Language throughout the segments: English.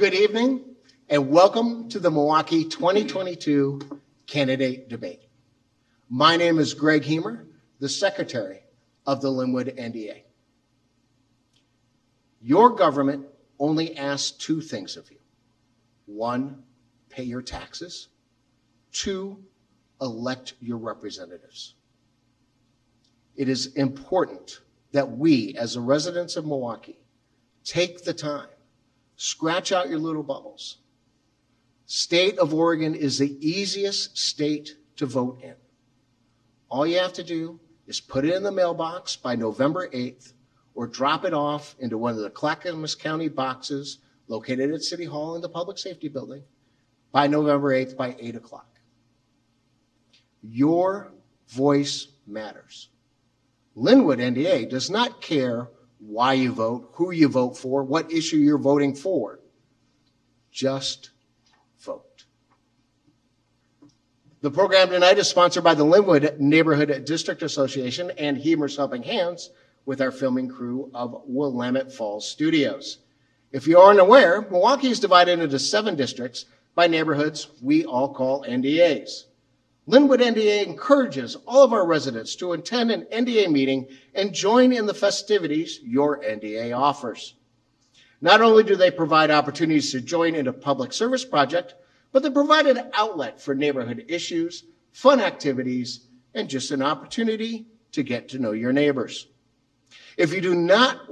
Good evening and welcome to the Milwaukie 2022 Candidate Debate. My name is Greg Hemer, the Secretary of the Linwood NDA. Your government only asks two things of you. One, pay your taxes. Two, elect your representatives. It is important that we, as the residents of Milwaukie, take the time, scratch out your little bubbles. State of Oregon is the easiest state to vote in. All you have to do is put it in the mailbox by November 8th or drop it off into one of the Clackamas County boxes located at City Hall in the Public Safety Building by November 8th by 8 o'clock. Your voice matters. Linwood NDA does not care why you vote, who you vote for, what issue you're voting for. Just vote. The program tonight is sponsored by the Linwood Neighborhood District Association and Hemer's Helping Hands with our filming crew of Willamette Falls Studios. If you aren't aware, Milwaukie is divided into 7 districts by neighborhoods we all call NDAs. Linwood NDA encourages all of our residents to attend an NDA meeting and join in the festivities your NDA offers. Not only do they provide opportunities to join in a public service project, but they provide an outlet for neighborhood issues, fun activities, and just an opportunity to get to know your neighbors. If you do not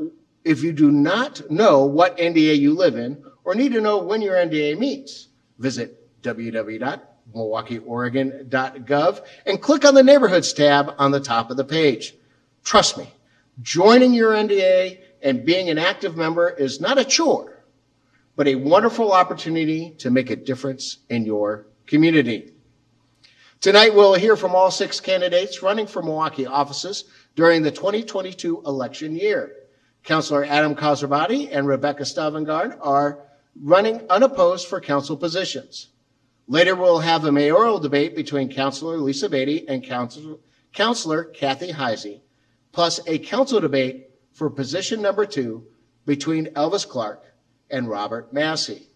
know what NDA you live in or need to know when your NDA meets, visit www.milwaukieoregon.gov and click on the Neighborhoods tab on the top of the page. Trust me, joining your NDA and being an active member is not a chore, but a wonderful opportunity to make a difference in your community. Tonight, we'll hear from all 6 candidates running for Milwaukie offices during the 2022 election year. Councilor Adam Khosrabati and Rebecca Stavengard are running unopposed for council positions. Later, we'll have a mayoral debate between Councilor Lisa Beatty and Councilor Kathy Heisey, plus a council debate for position number 2 between Elvis Clark and Robert Massey.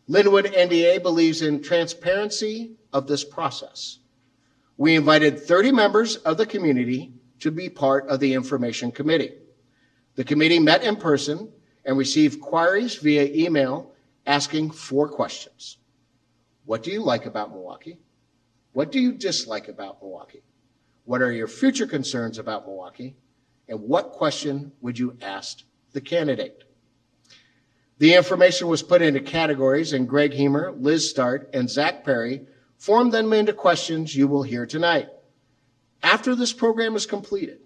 Linwood NDA believes in transparency of this process. We invited 30 members of the community to be part of the information committee. The committee met in person and received queries via email asking 4 questions. What do you like about Milwaukie? What do you dislike about Milwaukie? What are your future concerns about Milwaukie? And what question would you ask the candidate? The information was put into categories, and Greg Hemer, Liz Start, and Zach Perry formed them into questions you will hear tonight. After this program is completed,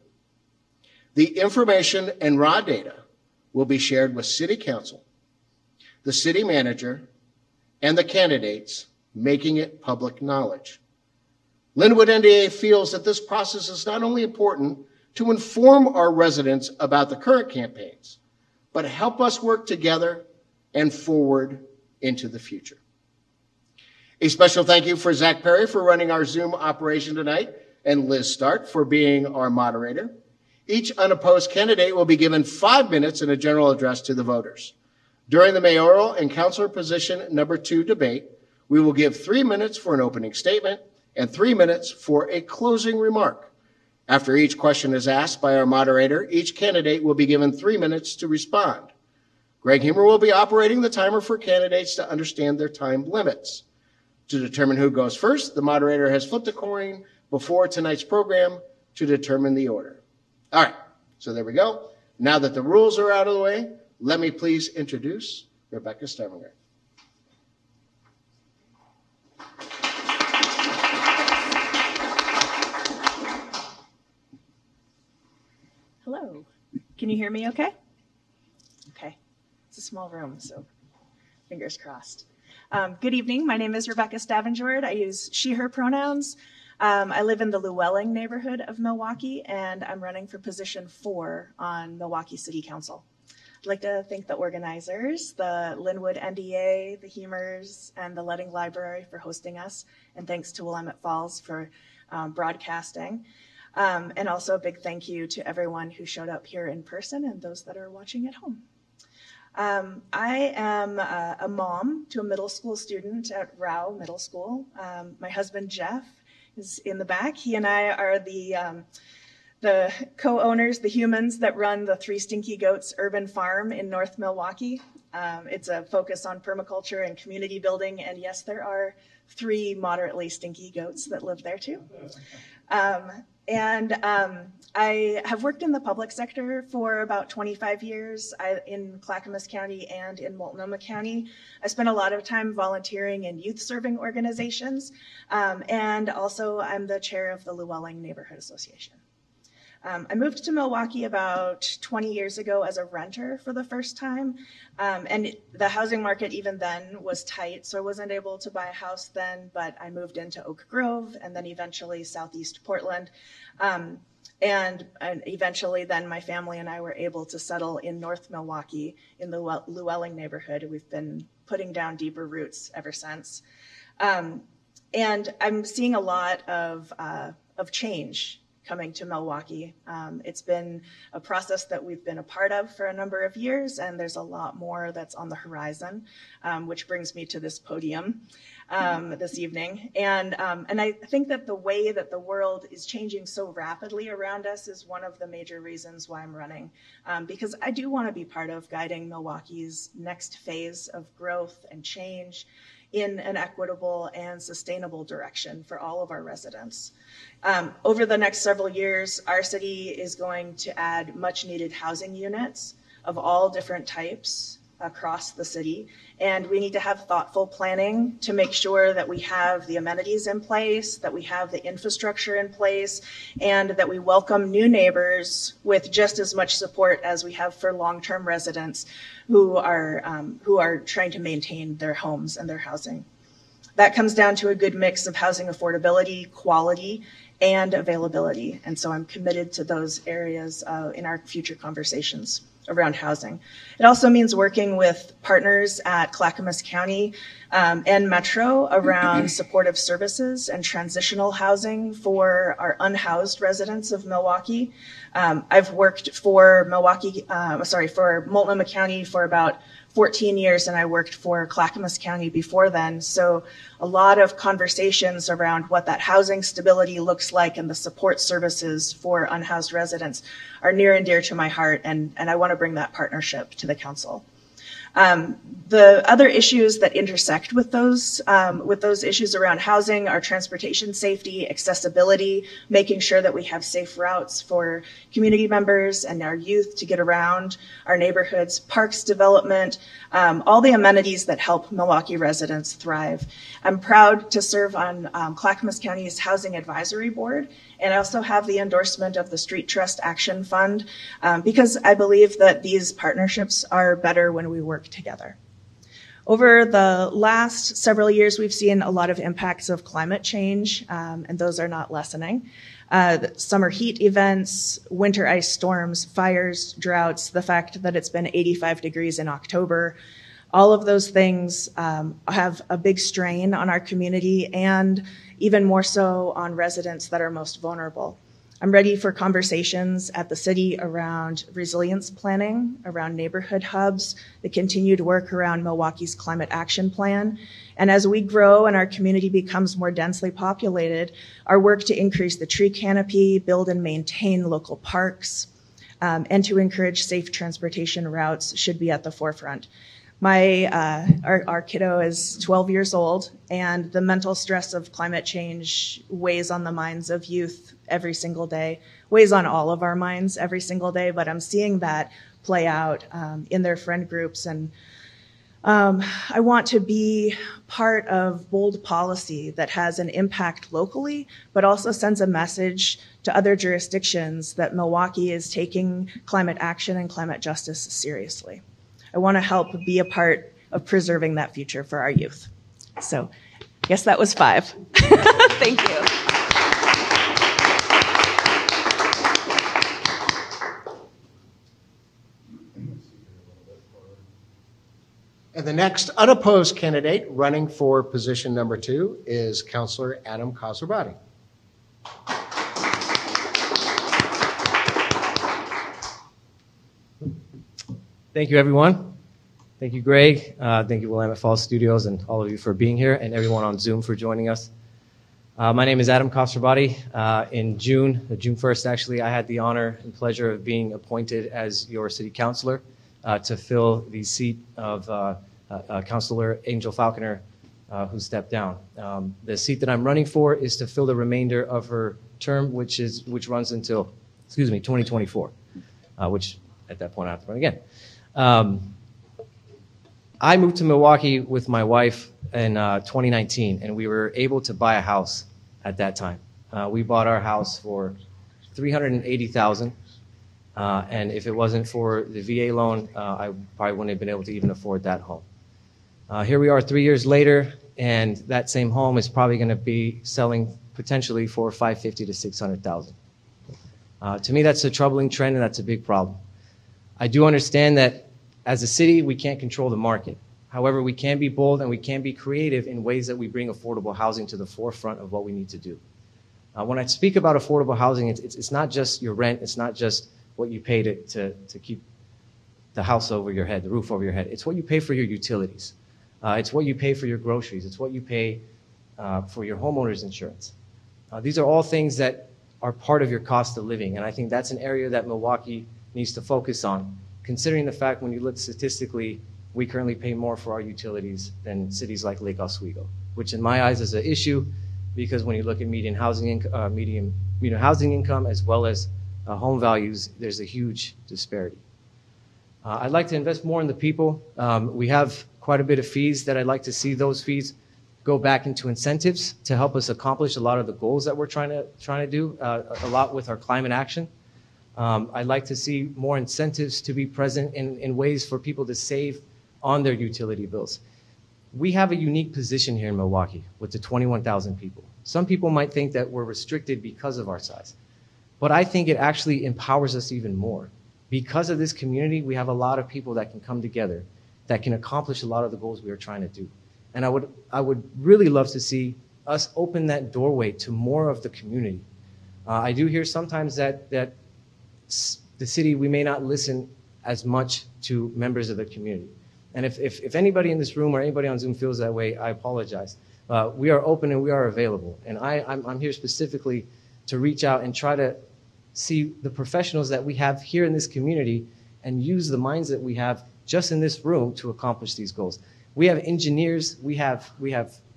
the information and raw data will be shared with City Council, the City Manager, and the candidates, making it public knowledge. Linwood NDA feels that this process is not only important to inform our residents about the current campaigns, but help us work together and forward into the future. A special thank you for Zach Perry for running our Zoom operation tonight and Liz Start for being our moderator. Each unopposed candidate will be given 5 minutes in a general address to the voters. During the mayoral and councilor position number 2 debate, we will give 3 minutes for an opening statement and 3 minutes for a closing remark. After each question is asked by our moderator, each candidate will be given 3 minutes to respond. Greg Hemer will be operating the timer for candidates to understand their time limits. To determine who goes first, the moderator has flipped a coin before tonight's program to determine the order. All right, so there we go. Now that the rules are out of the way, let me please introduce Rebecca Stavengard. Hello. Can you hear me okay? Okay. It's a small room, so fingers crossed. Good evening. My name is Rebecca Stavengard. I use she, her pronouns. I live in the Llewellyn neighborhood of Milwaukie, and I'm running for position 4 on Milwaukie City Council. I'd like to thank the organizers, the Linwood NDA, the Hemers, and the Letting Library for hosting us, and thanks to Willamette Falls for broadcasting. And also a big thank you to everyone who showed up here in person and those that are watching at home. I am a mom to a middle school student at Rao Middle School. My husband, Jeff, is in the back. He and I are the co-owners, the humans that run the Three Stinky Goats urban farm in North Milwaukee. It's a focus on permaculture and community building, and yes, there are 3 moderately stinky goats that live there too. I have worked in the public sector for about 25 years in Clackamas County and in Multnomah County. I spent a lot of time volunteering in youth serving organizations, and also I'm the chair of the Llewellyn Neighborhood Association. I moved to Milwaukee about 20 years ago as a renter for the first time, and the housing market even then was tight, so I wasn't able to buy a house then, but I moved into Oak Grove and then eventually Southeast Portland. And eventually then my family and I were able to settle in North Milwaukee in the Llewellyn neighborhood. We've been putting down deeper roots ever since. And I'm seeing a lot of change coming to Milwaukee. It's been a process that we've been a part of for a number of years, and there's a lot more that's on the horizon, which brings me to this podium this evening. And I think that the way that the world is changing so rapidly around us is one of the major reasons why I'm running, because I do want to be part of guiding Milwaukee's next phase of growth and change in an equitable and sustainable direction for all of our residents. Over the next several years, our city is going to add much needed housing units of all different types across the city. And we need to have thoughtful planning to make sure that we have the amenities in place, that we have the infrastructure in place, and that we welcome new neighbors with just as much support as we have for long-term residents who are trying to maintain their homes and their housing. That comes down to a good mix of housing affordability, quality, and availability. And so I'm committed to those areas in our future conversations around housing. It also means working with partners at Clackamas County and Metro around supportive services and transitional housing for our unhoused residents of Milwaukee. I've worked for Multnomah County for about 14 years, and I worked for Clackamas County before then. So a lot of conversations around what that housing stability looks like and the support services for unhoused residents are near and dear to my heart, and I want to bring that partnership to the council. The other issues that intersect with those issues around housing are transportation safety, accessibility, making sure that we have safe routes for community members and our youth to get around our neighborhoods, parks development, all the amenities that help Milwaukee residents thrive. I'm proud to serve on Clackamas County's Housing Advisory Board, and I also have the endorsement of the Street Trust Action Fund because I believe that these partnerships are better when we work together. Over the last several years, we've seen a lot of impacts of climate change, and those are not lessening. Summer heat events, winter ice storms, fires, droughts, the fact that it's been 85 degrees in October, all of those things have a big strain on our community and even more so on residents that are most vulnerable. I'm ready for conversations at the city around resilience planning, around neighborhood hubs, the continued work around Milwaukee's climate action plan. And as we grow and our community becomes more densely populated, our work to increase the tree canopy, build and maintain local parks, and to encourage safe transportation routes should be at the forefront. Our kiddo is 12 years old, and the mental stress of climate change weighs on the minds of youth every single day, weighs on all of our minds every single day, but I'm seeing that play out in their friend groups. And I want to be part of bold policy that has an impact locally, but also sends a message to other jurisdictions that Milwaukee is taking climate action and climate justice seriously. I want to help be a part of preserving that future for our youth. So I guess that was 5. Thank you. And the next unopposed candidate running for position number 2 is Councilor Adam Khosrowshahi. Thank you, everyone. Thank you, Greg. Thank you, Willamette Falls Studios, and all of you for being here, and everyone on Zoom for joining us. My name is Adam Kostrobati. In June 1st, actually, I had the honor and pleasure of being appointed as your city councilor to fill the seat of Councilor Angel Falconer, who stepped down. The seat that I'm running for is to fill the remainder of her term, which runs until, 2024, which at that point I have to run again. I moved to Milwaukee with my wife in 2019, and we were able to buy a house at that time. We bought our house for $380,000, and if it wasn't for the VA loan, I probably wouldn't have been able to even afford that home. Here we are 3 years later, and that same home is probably going to be selling potentially for $550,000 to $600,000. To me, that's a troubling trend, and that's a big problem. I do understand that as a city, we can't control the market. However, we can be bold and we can be creative in ways that we bring affordable housing to the forefront of what we need to do. When I speak about affordable housing, it's not just your rent, it's not just what you pay to keep the house over your head, the roof over your head. It's what you pay for your utilities. It's what you pay for your groceries. It's what you pay for your homeowner's insurance. These are all things that are part of your cost of living, and I think that's an area that Milwaukee needs to focus on, considering the fact when you look statistically, we currently pay more for our utilities than cities like Lake Oswego, which in my eyes is an issue because when you look at median housing income as well as home values, there's a huge disparity. I'd like to invest more in the people. We have quite a bit of fees that I'd like to see those fees go back into incentives to help us accomplish a lot of the goals that we're trying to do, a lot with our climate action. I'd like to see more incentives to be present in ways for people to save on their utility bills. We have a unique position here in Milwaukee with the 21,000 people. Some people might think that we're restricted because of our size, but I think it actually empowers us even more. Because of this community, we have a lot of people that can come together that can accomplish a lot of the goals we are trying to do. And I would really love to see us open that doorway to more of the community. I do hear sometimes that the city, we may not listen as much to members of the community. And if anybody in this room or anybody on Zoom feels that way, I apologize. We are open and we are available. And I'm here specifically to reach out and try to see the professionals that we have here in this community and use the minds that we have just in this room to accomplish these goals. We have engineers, we have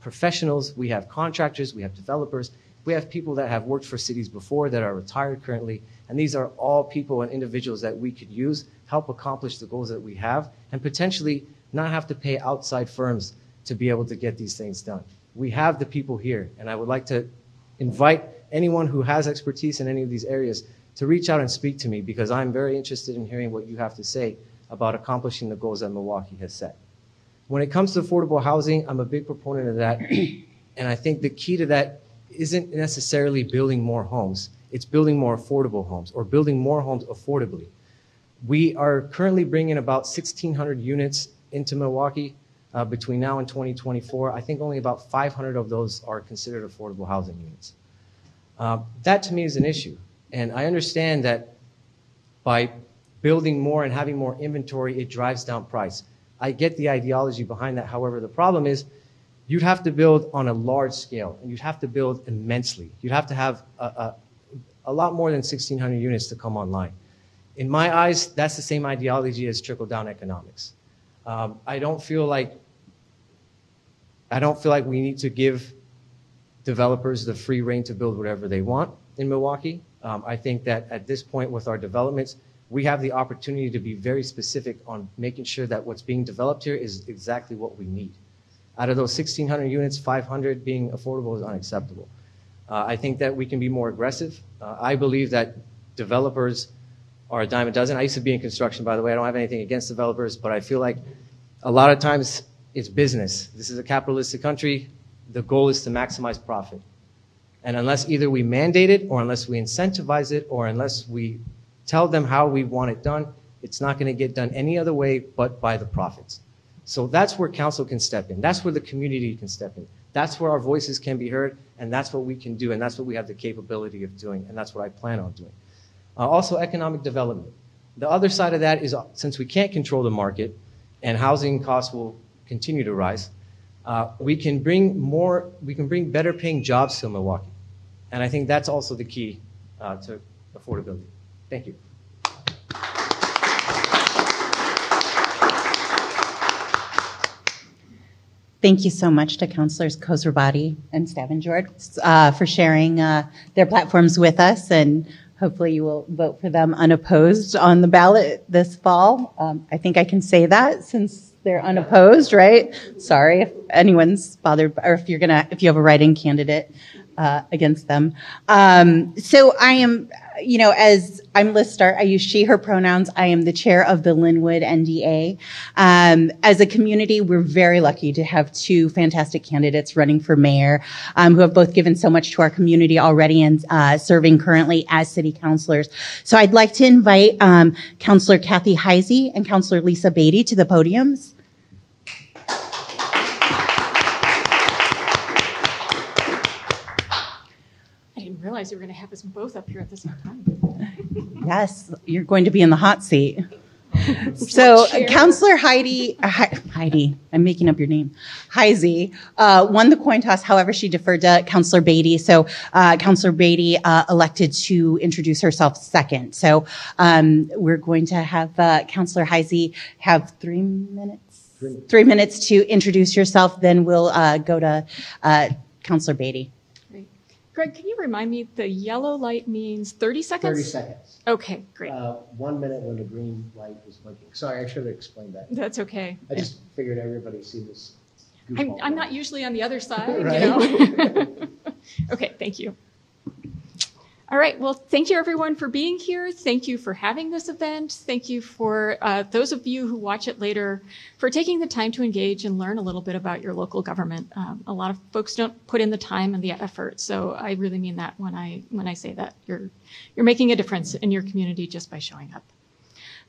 professionals, we have contractors, we have developers, we have people that have worked for cities before that are retired currently, and these are all people and individuals that we could use, help accomplish the goals that we have, and potentially not have to pay outside firms to be able to get these things done. We have the people here, and I would like to invite anyone who has expertise in any of these areas to reach out and speak to me, because I'm very interested in hearing what you have to say about accomplishing the goals that Milwaukee has set. When it comes to affordable housing, I'm a big proponent of that, and I think the key to that isn't necessarily building more homes. It's building more affordable homes or building more homes affordably. We are currently bringing about 1,600 units into Milwaukee between now and 2024. I think only about 500 of those are considered affordable housing units. That to me is an issue. And I understand that by building more and having more inventory, it drives down price. I get the ideology behind that. However, the problem is you'd have to build on a large scale, and you'd have to build immensely. You'd have to have a lot more than 1,600 units to come online. In my eyes, that's the same ideology as trickle-down economics. I don't feel like we need to give developers the free rein to build whatever they want in Milwaukee. I think that at this point with our developments, we have the opportunity to be very specific on making sure that what's being developed here is exactly what we need. Out of those 1,600 units, 500 being affordable is unacceptable. I think that we can be more aggressive. I believe that developers are a dime a dozen. I used to be in construction, by the way. I don't have anything against developers, but I feel like a lot of times it's business. This is a capitalistic country. The goal is to maximize profit. And unless either we mandate it or unless we incentivize it or unless we tell them how we want it done, it's not going to get done any other way but by the profits. So that's where council can step in. That's where the community can step in. That's where our voices can be heard, and that's what we can do, and that's what we have the capability of doing, and that's what I plan on doing. Also, economic development. The other side of that is, since we can't control the market, and housing costs will continue to rise, we can bring better paying jobs to Milwaukee. And I think that's also the key to affordability. Thank you. Thank you so much to Councilors Khosrowbadi and Stavenjord for sharing their platforms with us, and hopefully you will vote for them unopposed on the ballot this fall. I think I can say that since they're unopposed, right? Sorry if anyone's bothered, or if you have a write-in candidate against them. So I am, as I'm Liz Start, I use she, her pronouns. I am the chair of the Linwood NDA. As a community, we're very lucky to have two fantastic candidates running for mayor, who have both given so much to our community already and serving currently as city councilors. So I'd like to invite Councilor Kathy Heisey and Councilor Lisa Beatty to the podiums. I didn't realize you were going to have us both up here at the same time. Yes, you're going to be in the hot seat. So Councilor Heidi, I'm making up your name, Heisey, won the coin toss. However, she deferred to Councilor Beatty. So Councilor Beatty elected to introduce herself second. So we're going to have Councilor Heisey have 3 minutes. 3 minutes to introduce yourself. Then we'll go to Councilor Beatty. Greg, can you remind me, the yellow light means 30 seconds? 30 seconds. Okay, great. 1 minute when the green light is blinking. Sorry, I should have explained that. That's okay. I just figured everybody'd see this. I'm not usually on the other side, Right. Okay, thank you. All right, well, thank you everyone for being here. Thank you for having this event. Thank you for those of you who watch it later for taking the time to engage and learn a little bit about your local government. A lot of folks don't put in the time and the effort, so I really mean that when I say that. You're making a difference in your community just by showing up.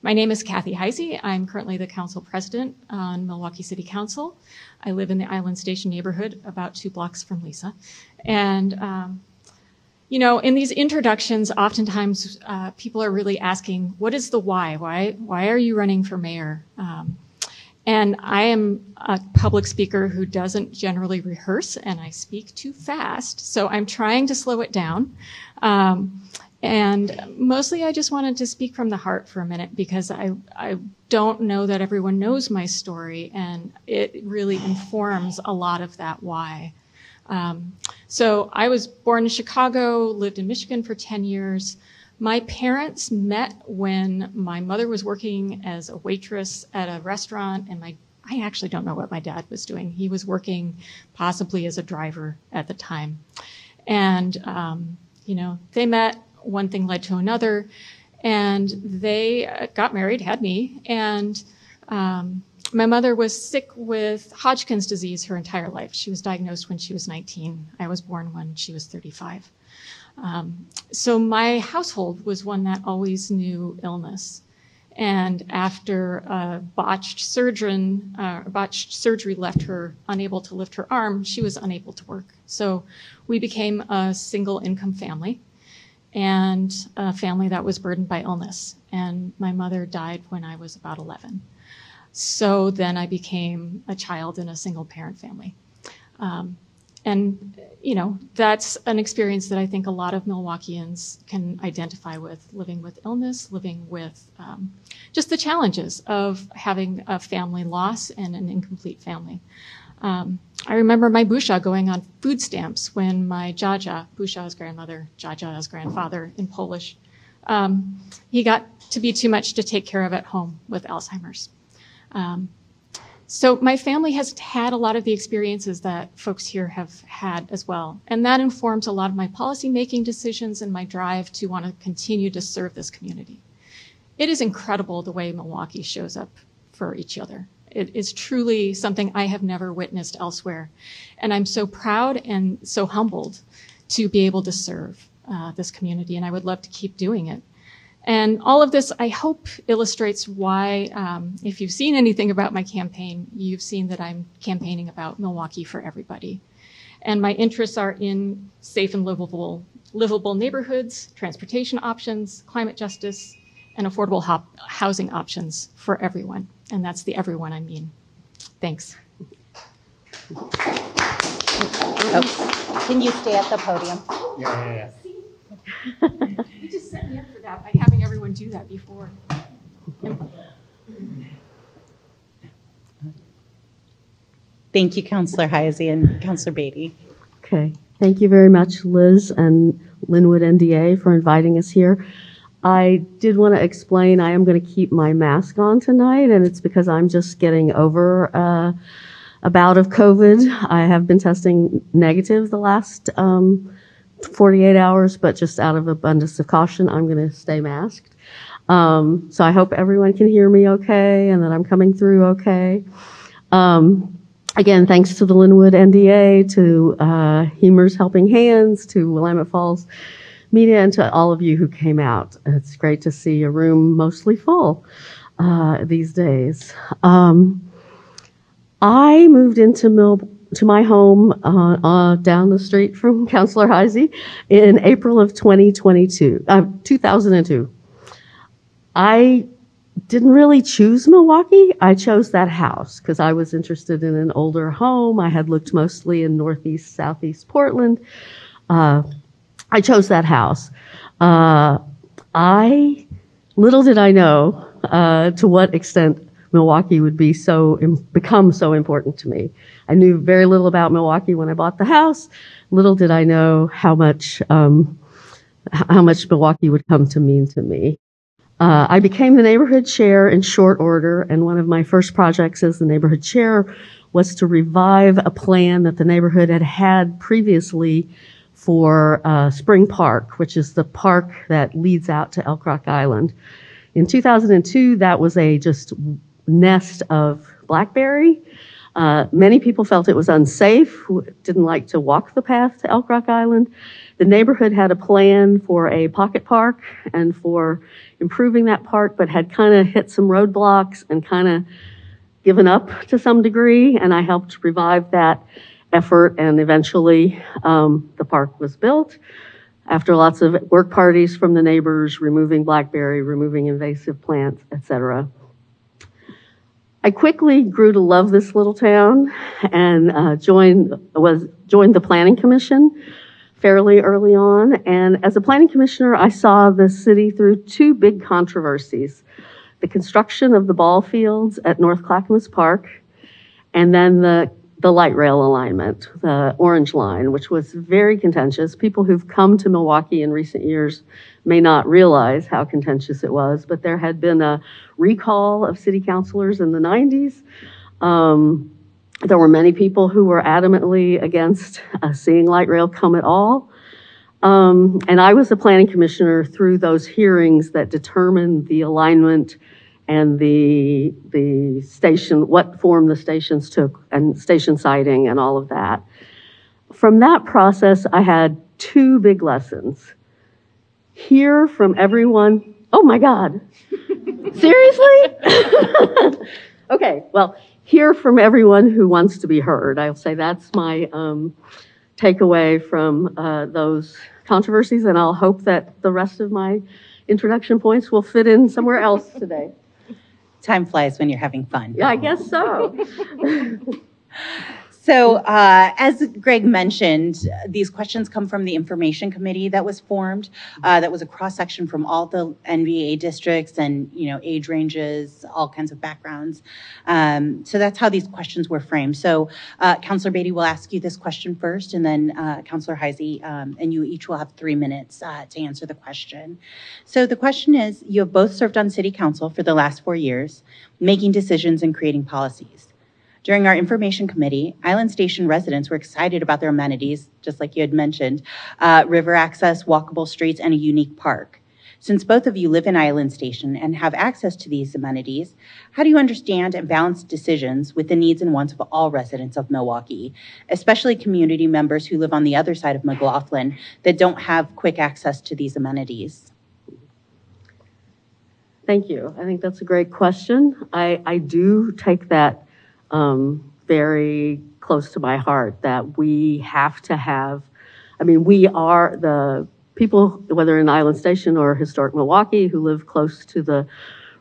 My name is Kathy Heisey. I'm currently the council president on Milwaukee City Council. I live in the Island Station neighborhood, about 2 blocks from Lisa. And in these introductions, oftentimes people are really asking, what is the why? Why are you running for mayor? And I am a public speaker who doesn't generally rehearse, and I speak too fast. So I'm trying to slow it down. And mostly I just wanted to speak from the heart for a minute, because I don't know that everyone knows my story, and it really informs a lot of that why. So I was born in Chicago, lived in Michigan for 10 years. My parents met when my mother was working as a waitress at a restaurant, and I actually don't know what my dad was doing. He was working possibly as a driver at the time. And, they met, one thing led to another, and they got married, had me, and my mother was sick with Hodgkin's disease her entire life. She was diagnosed when she was 19. I was born when she was 35. So my household was one that always knew illness. And after a botched surgery left her unable to lift her arm, she was unable to work. So we became a single income family, and a family that was burdened by illness. And my mother died when I was about 11. So then I became a child in a single parent family. That's an experience that I think a lot of Milwaukeeans can identify with, living with illness, living with just the challenges of having a family loss and an incomplete family. I remember my Busha going on food stamps when my Jaja, Busha is grandmother, Jaja is grandfather in Polish, he got to be too much to take care of at home with Alzheimer's. So my family has had a lot of the experiences that folks here have had as well. And that informs a lot of my policy-making decisions and my drive to want to continue to serve this community. It is incredible the way Milwaukee shows up for each other. It is truly something I have never witnessed elsewhere. And I'm so proud and so humbled to be able to serve this community, and I would love to keep doing it. And all of this, I hope, illustrates why, if you've seen anything about my campaign, you've seen that I'm campaigning about Milwaukee for everybody. And my interests are in safe and livable neighborhoods, transportation options, climate justice, and affordable housing options for everyone. And that's the everyone I mean. Thanks. Oh, can you stay at the podium? Yeah. You just set me up for that by having everyone do that before. Thank you, Councillor Heisey and Councillor Beatty. Okay. Thank you very much, Liz and Linwood NDA, for inviting us here. I did want to explain I am going to keep my mask on tonight, and it's because I'm just getting over a bout of COVID. I have been testing negative the last 48 hours, but just out of abundance of caution, I'm going to stay masked. So I hope everyone can hear me okay and that I'm coming through okay. Again, thanks to the Linwood NDA, to Hemers Helping Hands, to Willamette Falls Media, and to all of you who came out. It's great to see a room mostly full these days. I moved into my home down the street from Councillor Heisey in April of 2002. I didn't really choose Milwaukie. I chose that house because I was interested in an older home. I had looked mostly in northeast, southeast Portland. I chose that house. Little did I know to what extent Milwaukie would become so important to me. I knew very little about Milwaukie when I bought the house. Little did I know how much Milwaukie would come to mean to me. I became the neighborhood chair in short order, and one of my first projects as the neighborhood chair was to revive a plan that the neighborhood had had previously for Spring Park, which is the park that leads out to Elk Rock Island. In 2002, that was a just nest of blackberry. Many people felt it was unsafe, didn't like to walk the path to Elk Rock Island. The neighborhood had a plan for a pocket park and for improving that park, but had kind of hit some roadblocks and kind of given up to some degree, and I helped revive that effort, and eventually the park was built after lots of work parties from the neighbors, removing blackberry, removing invasive plants, etc. I quickly grew to love this little town and joined the Planning Commission fairly early on. And as a planning commissioner, I saw the city through two big controversies: the construction of the ball fields at North Clackamas Park, and then the light rail alignment, the Orange Line, which was very contentious. People who've come to Milwaukie in recent years may not realize how contentious it was, but there had been a recall of city councilors in the 90s. There were many people who were adamantly against seeing light rail come at all. And I was the planning commissioner through those hearings that determined the alignment and the station, what form the stations took, and station siting and all of that. From that process, I had two big lessons. Hear from everyone. Oh my God. Seriously? Okay, well, hear from everyone who wants to be heard. I'll say that's my takeaway from those controversies, and I'll hope that the rest of my introduction points will fit in somewhere else today. Time flies when you're having fun. Yeah, I guess so. So as Greg mentioned, these questions come from the information committee that was formed. That was a cross-section from all the NVA districts and, age ranges, all kinds of backgrounds. So that's how these questions were framed. So Councillor Beatty will ask you this question first, and then Councillor Heisey, and you each will have 3 minutes to answer the question. So the question is, you have both served on city council for the last 4 years, making decisions and creating policies. During our information committee, Island Station residents were excited about their amenities, just like you had mentioned, river access, walkable streets, and a unique park. Since both of you live in Island Station and have access to these amenities, how do you understand and balance decisions with the needs and wants of all residents of Milwaukie, especially community members who live on the other side of McLaughlin that don't have quick access to these amenities? Thank you. I think that's a great question. I do take that very close to my heart, that we have to have, we are the people, whether in Island Station or historic Milwaukie, who live close to the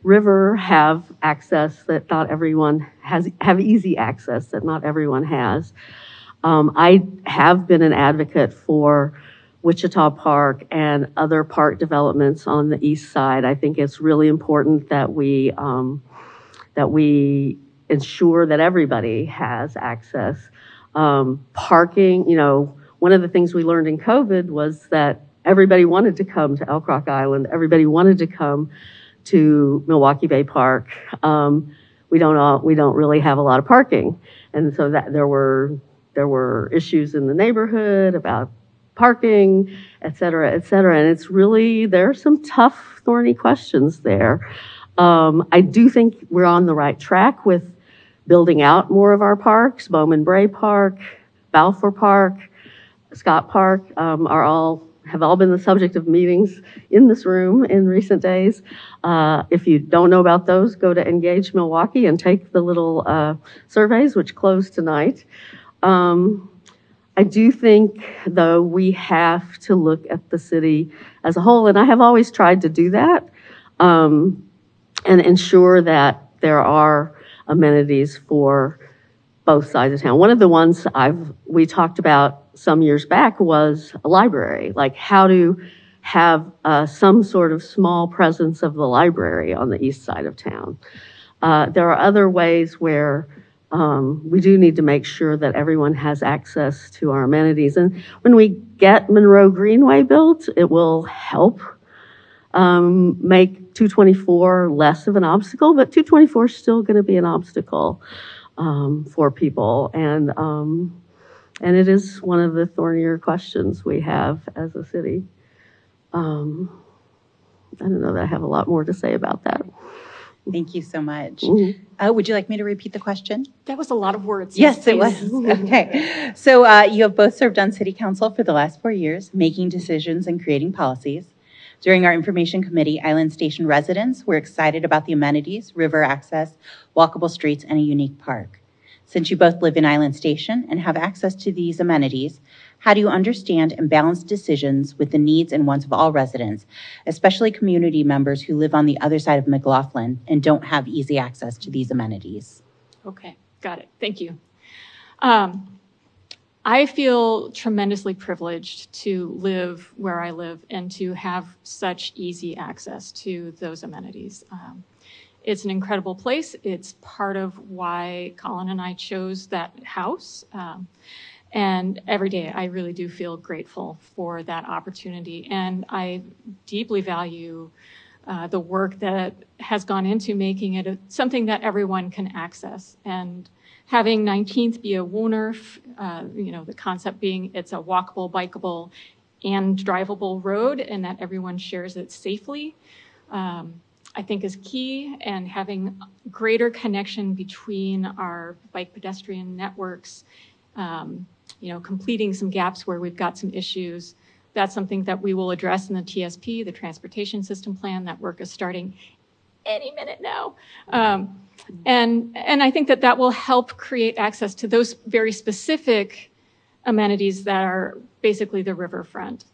river have access that not everyone has, have easy access that not everyone has. I have been an advocate for Wichita Park and other park developments on the east side. I think it's really important that we ensure that everybody has access. Parking, you know, one of the things we learned in COVID was that everybody wanted to come to Elk Rock Island. Everybody wanted to come to Milwaukie Bay Park. We don't really have a lot of parking, and so that there were issues in the neighborhood about parking, et cetera, and it's really, there are some tough, thorny questions there. I do think we're on the right track with building out more of our parks. Bowman Bray Park, Balfour Park, Scott Park have all been the subject of meetings in this room in recent days. If you don't know about those, go to Engage Milwaukie and take the little surveys, which close tonight. I do think, though, we have to look at the city as a whole, and I have always tried to do that, and ensure that there are amenities for both sides of town. One of the ones we talked about some years back was a library, like how to have some sort of small presence of the library on the east side of town. There are other ways where we do need to make sure that everyone has access to our amenities. And when we get Monroe Greenway built, it will help make 224 less of an obstacle, but 224 is still going to be an obstacle for people. And it is one of the thornier questions we have as a city. I don't know that I have a lot more to say about that. Thank you so much. Mm-hmm. Would you like me to repeat the question? That was a lot of words. Yes, it was. Okay. So you have both served on City Council for the last 4 years, making decisions and creating policies. During our information committee, Island Station residents were excited about the amenities, river access, walkable streets, and a unique park. Since you both live in Island Station and have access to these amenities, how do you understand and balance decisions with the needs and wants of all residents, especially community members who live on the other side of McLaughlin and don't have easy access to these amenities? Okay, got it. Thank you. I feel tremendously privileged to live where I live and to have such easy access to those amenities. It's an incredible place. It's part of why Colin and I chose that house. And every day I really do feel grateful for that opportunity. And I deeply value the work that has gone into making it something that everyone can access. And having 19th be a WUNRF, the concept being it's a walkable, bikeable, and drivable road, and that everyone shares it safely, I think is key. And having greater connection between our bike pedestrian networks, completing some gaps where we've got some issues. That's something that we will address in the TSP, the Transportation System Plan. That work is starting any minute now. And I think that will help create access to those very specific amenities that are basically the riverfront,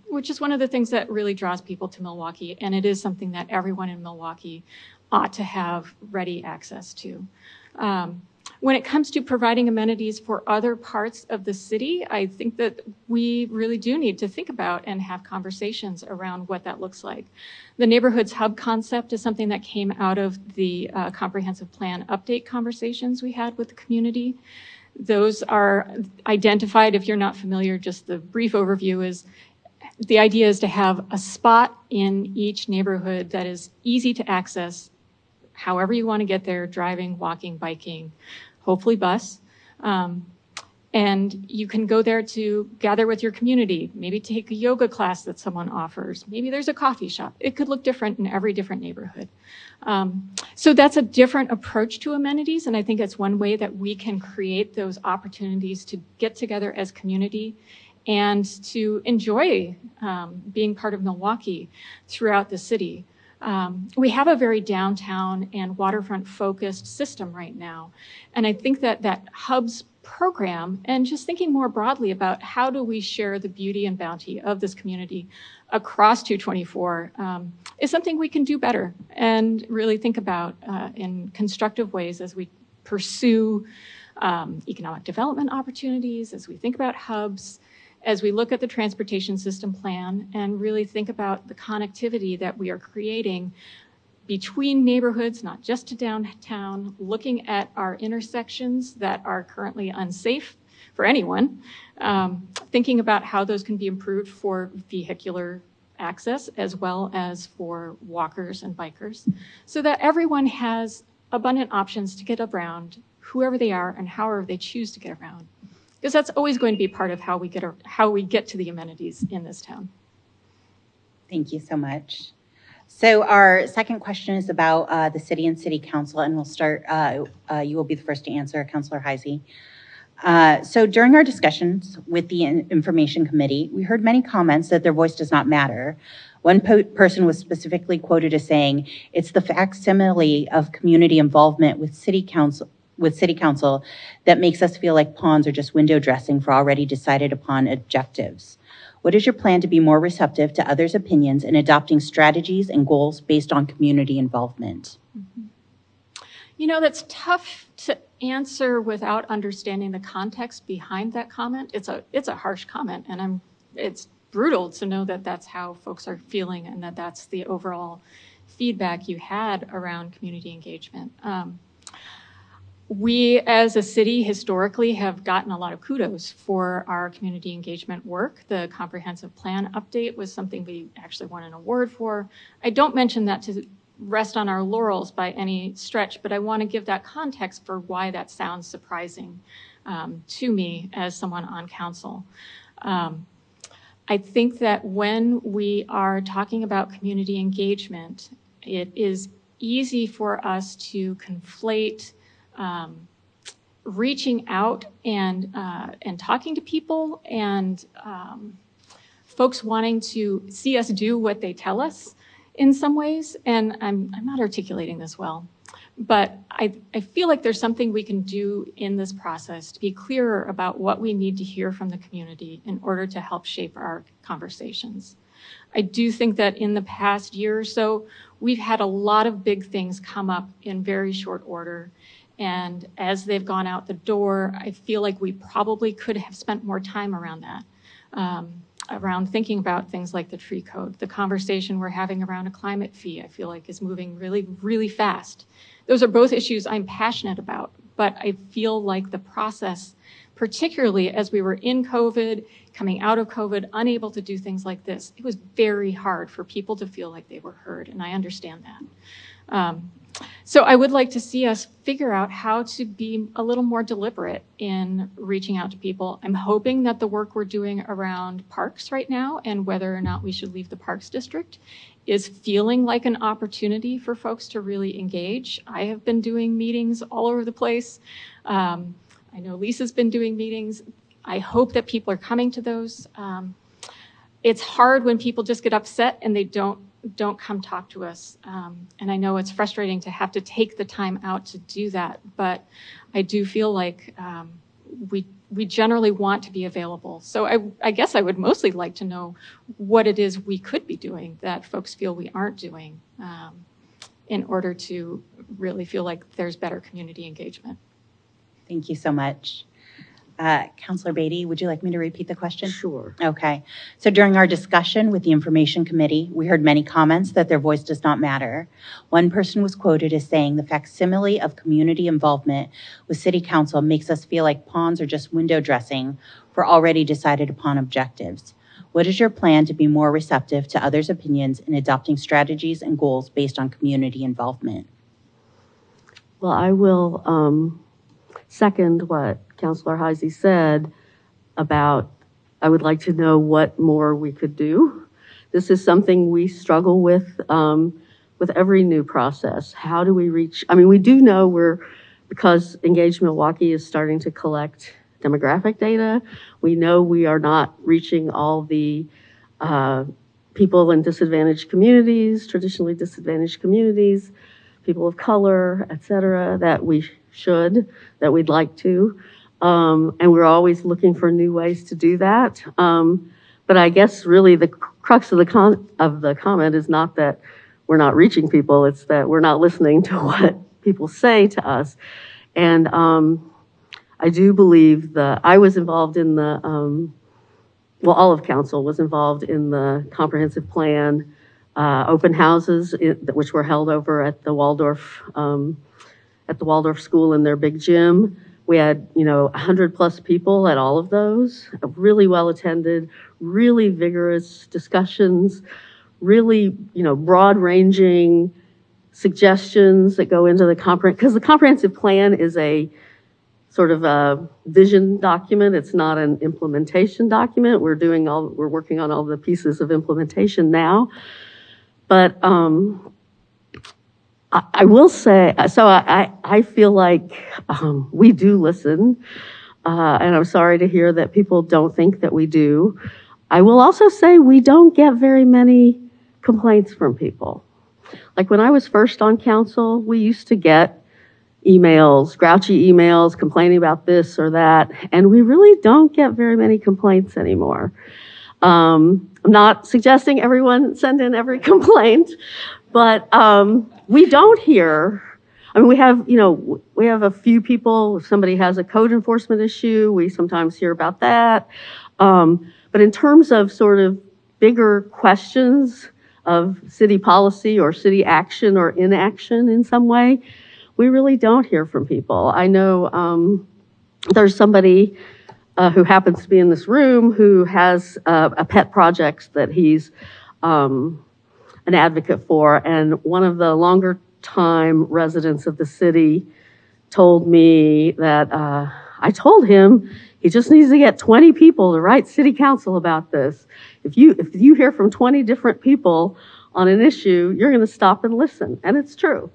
which is one of the things that really draws people to Milwaukie. And it is something that everyone in Milwaukie ought to have ready access to. When it comes to providing amenities for other parts of the city, I think that we really do need to think about and have conversations around what that looks like. The Neighborhoods Hub concept is something that came out of the comprehensive plan update conversations we had with the community. Those are identified. If you're not familiar, just the brief overview is the idea is to have a spot in each neighborhood that is easy to access however you want to get there, driving, walking, biking, hopefully bus. And you can go there to gather with your community, maybe take a yoga class that someone offers. Maybe there's a coffee shop. It could look different in every different neighborhood. So that's a different approach to amenities. And I think it's one way that we can create those opportunities to get together as community and to enjoy being part of Milwaukie throughout the city. We have a very downtown and waterfront focused system right now. And I think that hubs program and just thinking more broadly about how do we share the beauty and bounty of this community across 224 is something we can do better and really think about in constructive ways as we pursue economic development opportunities, as we think about hubs, as we look at the transportation system plan and really think about the connectivity that we are creating between neighborhoods, not just to downtown, looking at our intersections that are currently unsafe for anyone, thinking about how those can be improved for vehicular access as well as for walkers and bikers, so that everyone has abundant options to get around whoever they are and however they choose to get around. Because that's always going to be part of how we get to the amenities in this town. Thank you so much. So our second question is about the city and city council, and we'll start, you will be the first to answer, Councilor Heisey. So during our discussions with the information committee, we heard many comments that their voice does not matter. One person was specifically quoted as saying, it's the facsimile of community involvement with city council that makes us feel like pawns are just window dressing for already decided upon objectives. What is your plan to be more receptive to others' opinions and adopting strategies and goals based on community involvement? Mm-hmm. You know, that's tough to answer without understanding the context behind that comment. It's a harsh comment, and it's brutal to know that that's how folks are feeling and that that's the overall feedback you had around community engagement. We as a city historically have gotten a lot of kudos for our community engagement work. The comprehensive plan update was something we actually won an award for. I don't mention that to rest on our laurels by any stretch, but I want to give that context for why that sounds surprising to me as someone on council. I think that when we are talking about community engagement, it is easy for us to conflate reaching out and talking to people and folks wanting to see us do what they tell us in some ways. And I'm not articulating this well, but I feel like there's something we can do in this process to be clearer about what we need to hear from the community in order to help shape our conversations. I do think that in the past year or so, we've had a lot of big things come up in very short order. And as they've gone out the door, I feel like we probably could have spent more time around that, around thinking about things like the tree code. The conversation we're having around a climate fee, I feel like is moving really, really fast. Those are both issues I'm passionate about, but I feel like the process, particularly as we were in COVID, coming out of COVID, unable to do things like this, it was very hard for people to feel like they were heard, and I understand that. So I would like to see us figure out how to be a little more deliberate in reaching out to people. I'm hoping that the work we're doing around parks right now and whether or not we should leave the Parks District is feeling like an opportunity for folks to really engage. I have been doing meetings all over the place. I know Lisa's been doing meetings. I hope that people are coming to those. It's hard when people just get upset and they don't come talk to us. And I know it's frustrating to have to take the time out to do that, but I do feel like we generally want to be available. So I guess I would mostly like to know what it is we could be doing that folks feel we aren't doing in order to really feel like there's better community engagement. Thank you so much. Councilor Beatty, would you like me to repeat the question? Sure. Okay. So during our discussion with the Information Committee, we heard many comments that their voice does not matter. One person was quoted as saying, the facsimile of community involvement with City Council makes us feel like pawns are just window dressing for already decided upon objectives. What is your plan to be more receptive to others' opinions in adopting strategies and goals based on community involvement? Well, I will second what Councilor Heisey said about, I would like to know what more we could do. This is something we struggle with every new process. How do we reach, I mean, we do know because Engage Milwaukie is starting to collect demographic data, we know we are not reaching all the people in disadvantaged communities, traditionally disadvantaged communities, people of color, et cetera, that we should, that we'd like to. And we're always looking for new ways to do that. But I guess really the crux of the comment is not that we're not reaching people, it's that we're not listening to what people say to us. And I do believe I was involved in the, all of council was involved in the comprehensive plan open houses, which were held over at the Waldorf School in their big gym. We had, 100+ people at all of those, really well attended, really vigorous discussions, really, broad ranging suggestions that go into because the comprehensive plan is a sort of a vision document. It's not an implementation document. We're working on all the pieces of implementation now. But I will say, so I feel like we do listen, and I'm sorry to hear that people don't think that we do. I will also say we don't get very many complaints from people. Like when I was first on council, we used to get emails, grouchy emails, complaining about this or that, and we really don't get very many complaints anymore. I'm not suggesting everyone send in every complaint, but we don't hear. I mean, we have a few people. If somebody has a code enforcement issue, we sometimes hear about that. But in terms of sort of bigger questions of city policy or city action or inaction in some way, we really don't hear from people. I know there's somebody who happens to be in this room who has a pet project that he's an advocate for, and one of the longer time residents of the city told me that I told him he just needs to get 20 people to write city council about this. If you hear from 20 different people on an issue, you're going to stop and listen. And it's true.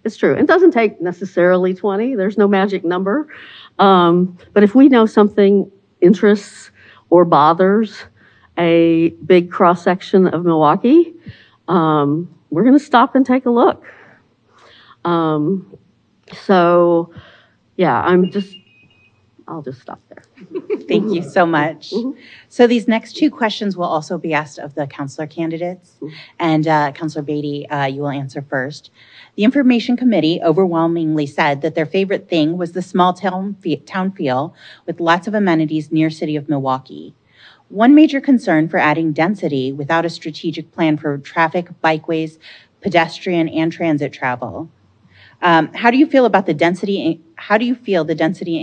It's true. It doesn't take necessarily 20. There's no magic number. But if we know something interests or bothers a big cross-section of Milwaukee, we're going to stop and take a look. So, yeah, I'll just stop there. Thank you so much. Mm-hmm. So these next two questions will also be asked of the counselor candidates. Mm-hmm. And Counselor Beatty, you will answer first. The Information Committee overwhelmingly said that their favorite thing was the small town feel with lots of amenities near city of Milwaukee. One major concern for adding density without a strategic plan for traffic, bikeways, pedestrian, and transit travel. How do you feel the density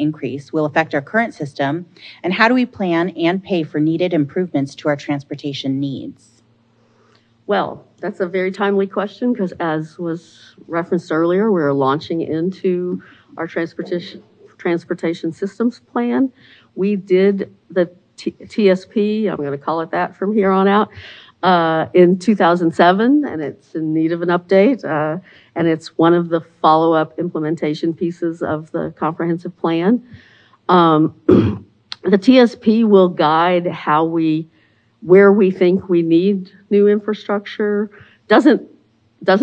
increase will affect our current system, and how do we plan and pay for needed improvements to our transportation needs? Well, that's a very timely question because, as was referenced earlier, we're launching into our transportation systems plan. We did the TSP, I'm going to call it that from here on out, in 2007, and it's in need of an update. And it's one of the follow-up implementation pieces of the comprehensive plan. The TSP will guide where we think we need new infrastructure. Doesn't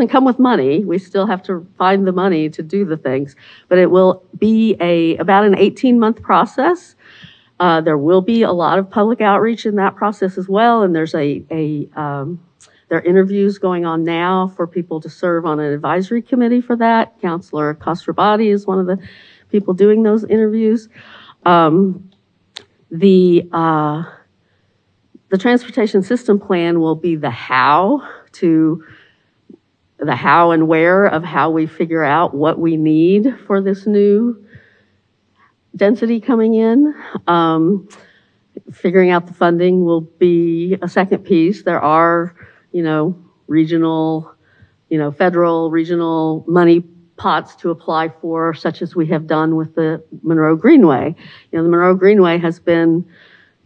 come with money. We still have to find the money to do the things, but it will be about an 18-month process. There will be a lot of public outreach in that process as well, and there's there are interviews going on now for people to serve on an advisory committee for that. Councilor Khosrowbadi is one of the people doing those interviews. The transportation system plan will be the how and where of how we figure out what we need for this new density coming in. Figuring out the funding will be a second piece. There are regional, federal, regional money pots to apply for, such as we have done with the Monroe Greenway. The Monroe Greenway has been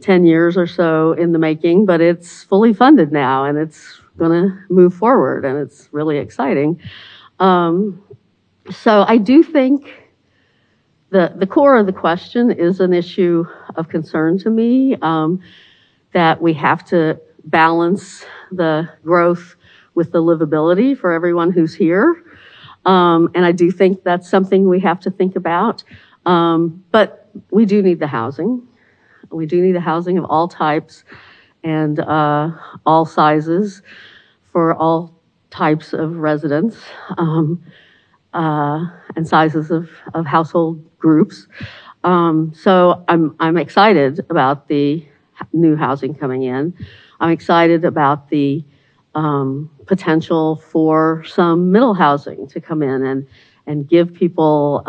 10 years or so in the making, but it's fully funded now, and it's going to move forward, and it's really exciting. So I do think the core of the question is an issue of concern to me, that we have to balance the growth with the livability for everyone who's here. And I do think that's something we have to think about. But we do need the housing. We do need the housing of all types and all sizes for all types of residents and sizes of household groups. So I'm excited about the new housing coming in. I'm excited about the potential for some middle housing to come in and give people,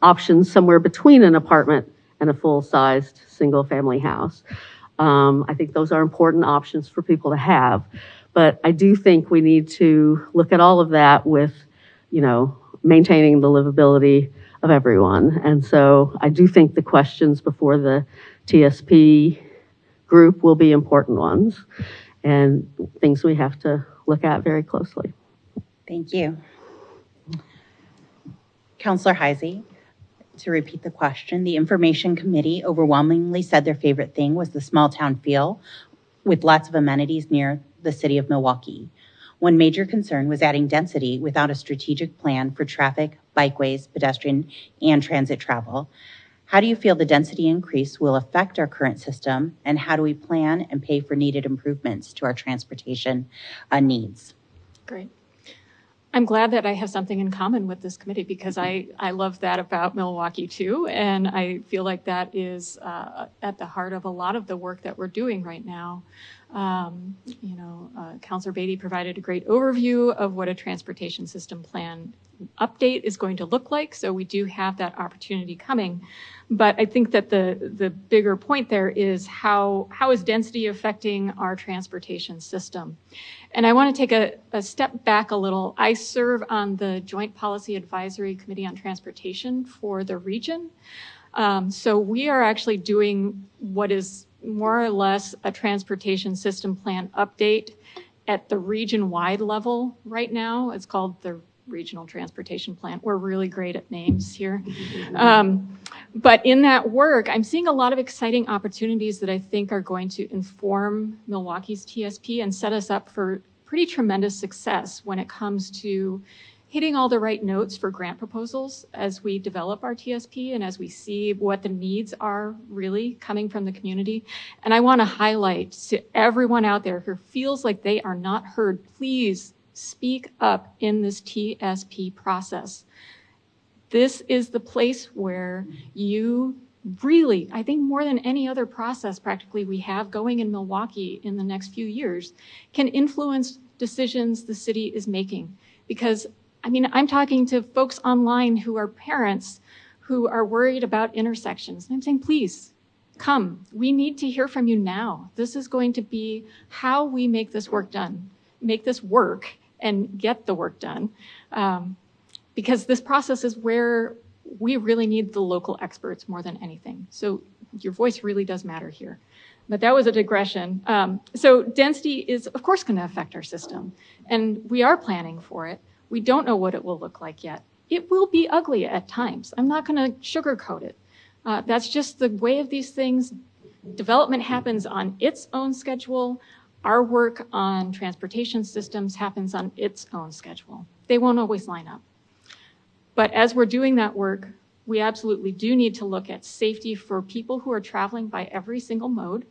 options somewhere between an apartment and a full-sized single-family house. I think those are important options for people to have. But I do think we need to look at all of that with, maintaining the livability of everyone. And so I do think the questions before the TSP group will be important ones and things we have to look at very closely. Thank you. Councillor Heisey, to repeat the question, the Information Committee overwhelmingly said their favorite thing was the small town feel with lots of amenities near the city of Milwaukee. One major concern was adding density without a strategic plan for traffic, bikeways, pedestrian, and transit travel. How do you feel the density increase will affect our current system, and how do we plan and pay for needed improvements to our transportation needs? Great. I'm glad that I have something in common with this committee because I love that about Milwaukie too, and I feel like that is at the heart of a lot of the work that we're doing right now. Councilor Beatty provided a great overview of what a transportation system plan update is going to look like, so we do have that opportunity coming. But I think that the bigger point there is how is density affecting our transportation system? And I want to take a step back a little. I serve on the Joint Policy Advisory Committee on Transportation for the region. So we are actually doing what is more or less a transportation system plan update at the region-wide level right now. It's called the Regional Transportation Plan. We're really great at names here. But in that work, I'm seeing a lot of exciting opportunities that I think are going to inform Milwaukee's TSP and set us up for pretty tremendous success when it comes to hitting all the right notes for grant proposals as we develop our TSP and as we see what the needs are really coming from the community. And I want to highlight to everyone out there who feels like they are not heard, please speak up in this TSP process. This is the place where you really, I think more than any other process practically we have going in Milwaukie in the next few years, can influence decisions the city is making. Because, I'm talking to folks online who are parents who are worried about intersections. And I'm saying, please, come. We need to hear from you now. This is going to be how we make this work done, make this work and get the work done. Because this process is where we really need the local experts more than anything. So your voice really does matter here. But that was a digression. So density is, of course, going to affect our system. And we are planning for it. We don't know what it will look like yet. It will be ugly at times. I'm not going to sugarcoat it. That's just the way of these things. Development happens on its own schedule. Our work on transportation systems happens on its own schedule. They won't always line up. But as we're doing that work, we absolutely do need to look at safety for people who are traveling by every single mode.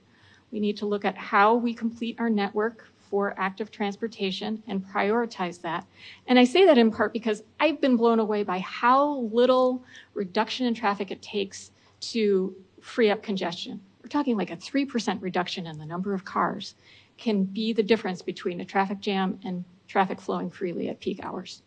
We need to look at how we complete our network for active transportation and prioritize that. And I say that in part because I've been blown away by how little reduction in traffic it takes to free up congestion. We're talking like a 3% reduction in the number of cars can be the difference between a traffic jam and traffic flowing freely at peak hours.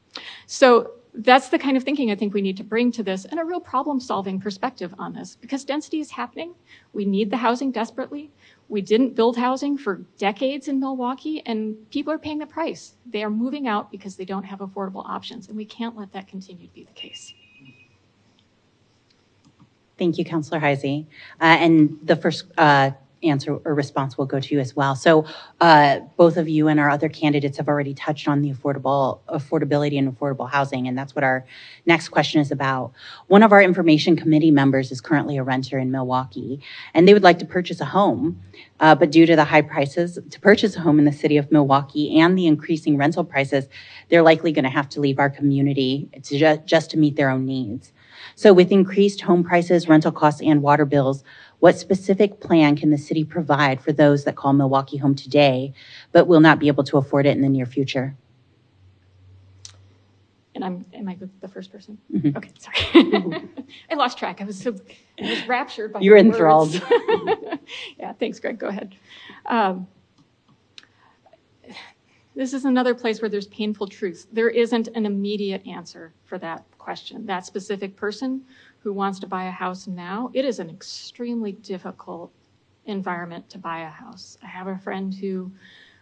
So that's the kind of thinking I think we need to bring to this and a real problem-solving perspective on this because density is happening. We need the housing desperately. We didn't build housing for decades in Milwaukie and people are paying the price. They are moving out because they don't have affordable options and we can't let that continue to be the case. Thank you, Councillor Heisey. And the first answer or response will go to you as well. So both of you and our other candidates have already touched on the affordability and affordable housing, and that's what our next question is about. One of our information committee members is currently a renter in Milwaukie, and they would like to purchase a home, but due to the high prices to purchase a home in the city of Milwaukie and the increasing rental prices, they're likely going to have to leave our community just to meet their own needs. So with increased home prices, rental costs, and water bills, what specific plan can the city provide for those that call Milwaukie home today, but will not be able to afford it in the near future? And am I the first person? Mhm. Okay, sorry. I lost track. I was raptured by You're the enthralled. words. Yeah, thanks, Greg. Go ahead. This is another place where there's painful truth. There isn't an immediate answer for that question. That specific person who wants to buy a house now, it is an extremely difficult environment to buy a house. I have a friend who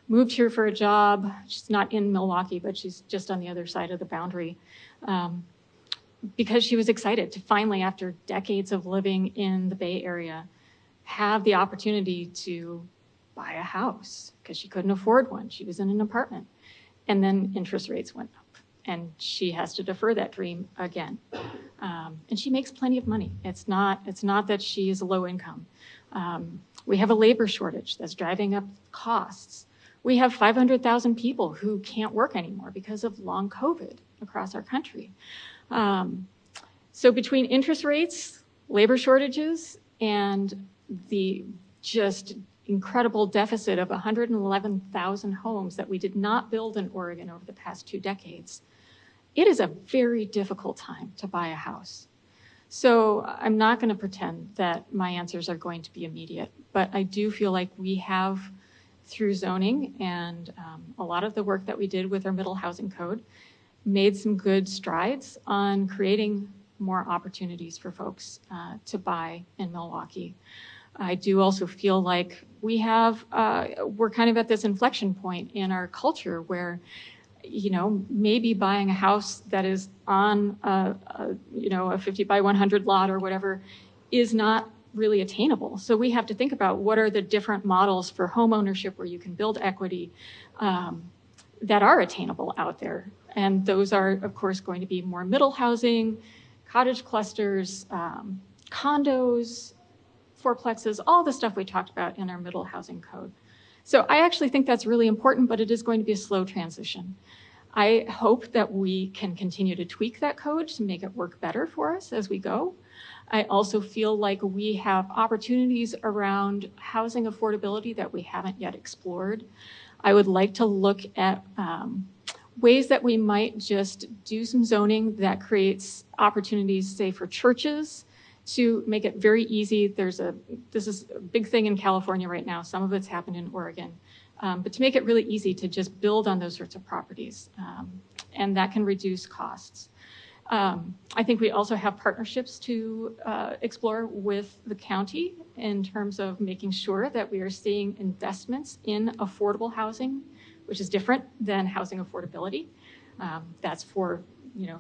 moved here for a job. She's not in Milwaukie, but she's just on the other side of the boundary, because she was excited to finally, after decades of living in the Bay Area, have the opportunity to buy a house because she couldn't afford one. She was in an apartment. And then interest rates went up and she has to defer that dream again. And she makes plenty of money. It's not that she is low income. We have a labor shortage that's driving up costs. We have 500,000 people who can't work anymore because of long COVID across our country. So between interest rates, labor shortages, and the just incredible deficit of 111,000 homes that we did not build in Oregon over the past 2 decades, it is a very difficult time to buy a house. So I'm not going to pretend that my answers are going to be immediate, but I do feel like we have, through zoning and a lot of the work that we did with our middle housing code, made some good strides on creating more opportunities for folks to buy in Milwaukie. I do also feel like we're kind of at this inflection point in our culture where, maybe buying a house that is on a 50 by 100 lot or whatever is not really attainable. So we have to think about what are the different models for home ownership where you can build equity that are attainable out there. And those are, of course, going to be more middle housing, cottage clusters, condos, fourplexes, all the stuff we talked about in our middle housing code. So I actually think that's really important, but it is going to be a slow transition. I hope that we can continue to tweak that code to make it work better for us as we go. I also feel like we have opportunities around housing affordability that we haven't yet explored. I would like to look at ways that we might just do some zoning that creates opportunities, say, for churches, to make it very easy. This is a big thing in California right now. Some of it's happened in Oregon. But to make it really easy to just build on those sorts of properties. And that can reduce costs. I think we also have partnerships to explore with the county in terms of making sure that we are seeing investments in affordable housing, which is different than housing affordability. That's for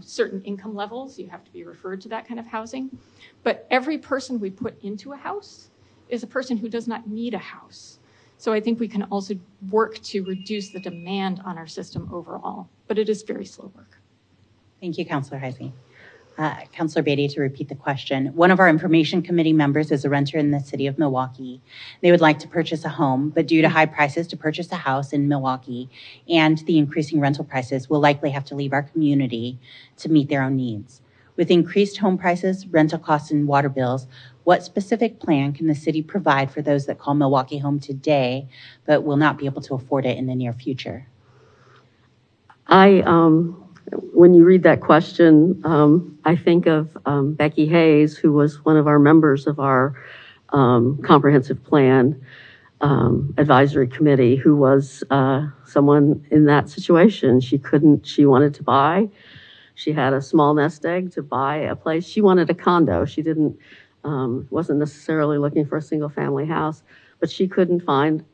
certain income levels. You have to be referred to that kind of housing. But every person we put into a house is a person who does not need a house. So I think we can also work to reduce the demand on our system overall. But it is very slow work. Thank you, Councilor Heisey. Councilor Beatty, to repeat the question. One of our information committee members is a renter in the city of Milwaukie. They would like to purchase a home, but due to high prices to purchase a house in Milwaukie and the increasing rental prices, will likely have to leave our community to meet their own needs. With increased home prices, rental costs, and water bills, what specific plan can the city provide for those that call Milwaukie home today, but will not be able to afford it in the near future? When you read that question, I think of Becky Hayes, who was one of our members of our comprehensive plan advisory committee, who was someone in that situation. She wanted to buy. She had a small nest egg to buy a place. She wanted a condo. She wasn't necessarily looking for a single family house, but she couldn't find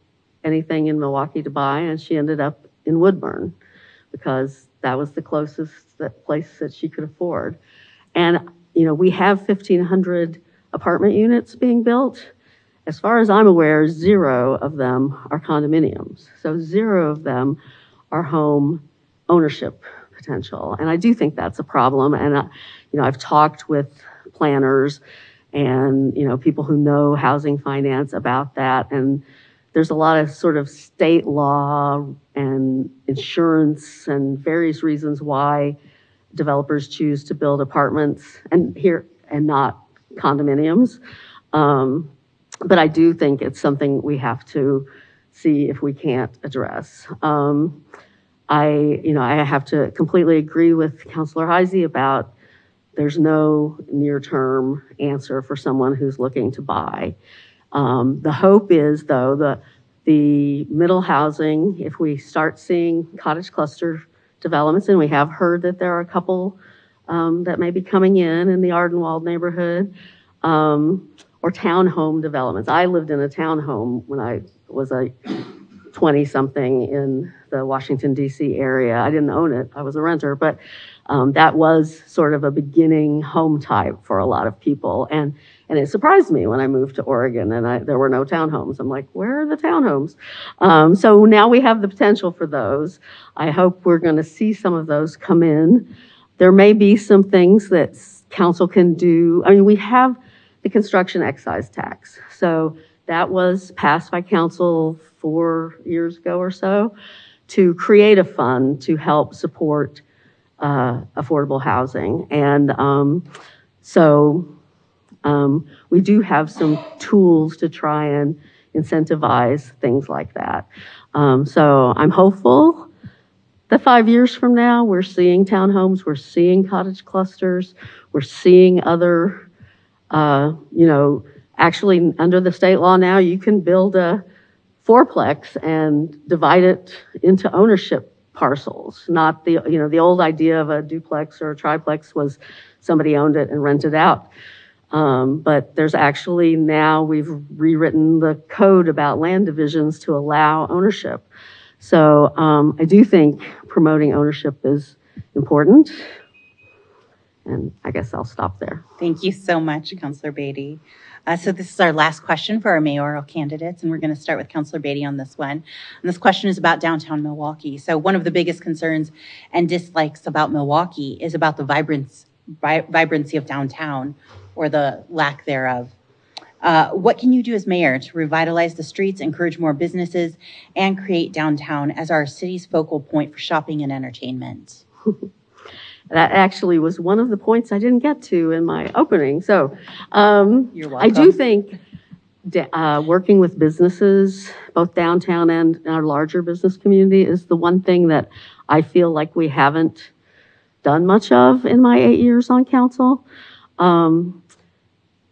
anything in Milwaukie to buy, and she ended up in Woodburn because that was the closest place that she could afford. And, we have 1,500 apartment units being built. As far as I'm aware, 0 of them are condominiums. So 0 of them are home ownership potential. And I do think that's a problem. And, I've talked with planners and, people who know housing finance about that. And there's a lot of sort of state law and insurance and various reasons why developers choose to build apartments and not condominiums. But I do think it's something we have to see if we can't address. I have to completely agree with Councilor Heisey about there's no near-term answer for someone who's looking to buy. The hope is, though, the middle housing, if we start seeing cottage cluster developments, and we have heard that there are a couple that may be coming in the Ardenwald neighborhood, or townhome developments. I lived in a townhome when I was a 20-something in the Washington, D.C. area. I didn't own it. I was a renter, but that was sort of a beginning home type for a lot of people. And it surprised me when I moved to Oregon and there were no townhomes. I'm like, where are the townhomes? So now we have the potential for those. I hope we're going to see some of those come in. There may be some things that council can do. I mean, we have the construction excise tax. So that was passed by council 4 years ago or so to create a fund to help support affordable housing. And we do have some tools to try and incentivize things like that. So I'm hopeful that 5 years from now, we're seeing townhomes, we're seeing cottage clusters, we're seeing other, actually under the state law now, you can build a fourplex and divide it into ownership parcels. Not the old idea of a duplex or a triplex was somebody owned it and rented out. But there's actually now we've rewritten the code about land divisions to allow ownership. So I do think promoting ownership is important. And I guess I'll stop there. Thank you so much, Councilor Beatty. So this is our last question for our mayoral candidates, and we're going to start with Councilor Beatty on this one. And this question is about downtown Milwaukee. So one of the biggest concerns and dislikes about Milwaukee is about the vibrancy of downtown, or the lack thereof. What can you do as mayor to revitalize the streets, encourage more businesses, and create downtown as our city's focal point for shopping and entertainment? That actually was one of the points I didn't get to in my opening. So You're welcome. I do think working with businesses, both downtown and our larger business community, is the one thing that I feel like we haven't done much of in my 8 years on council.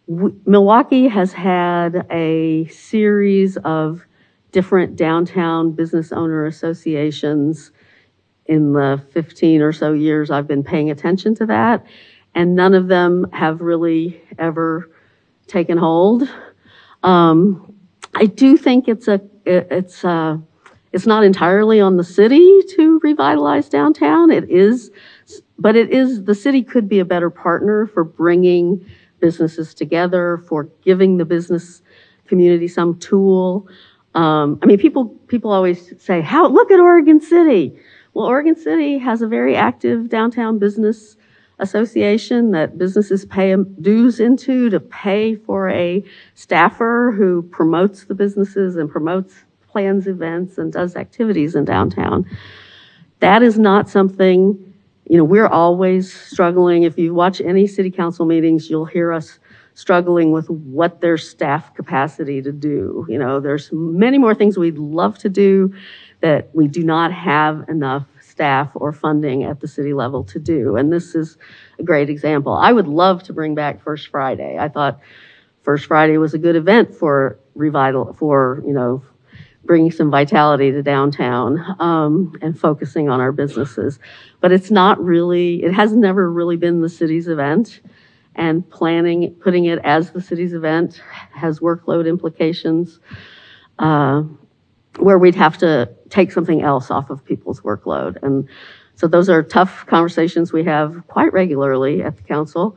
Milwaukee has had a series of different downtown business owner associations in the 15 or so years I've been paying attention to that, and none of them have really ever taken hold. I do think it's not entirely on the city to revitalize downtown. But the city could be a better partner for bringing businesses together, for giving the business community some tool. People always say, look at Oregon City. Well, Oregon City has a very active downtown business association that businesses pay dues into to pay for a staffer who promotes the businesses and plans events and does activities in downtown. That is not something, we're always struggling. If you watch any city council meetings, you'll hear us struggling with what their staff capacity to do. There's many more things we'd love to do that we do not have enough staff or funding at the city level to do. And this is a great example. I would love to bring back First Friday. I thought First Friday was a good event for bringing some vitality to downtown and focusing on our businesses. But it has never really been the city's event. And putting it as the city's event has workload implications where we'd have to take something else off of people's workload. And so those are tough conversations we have quite regularly at the council.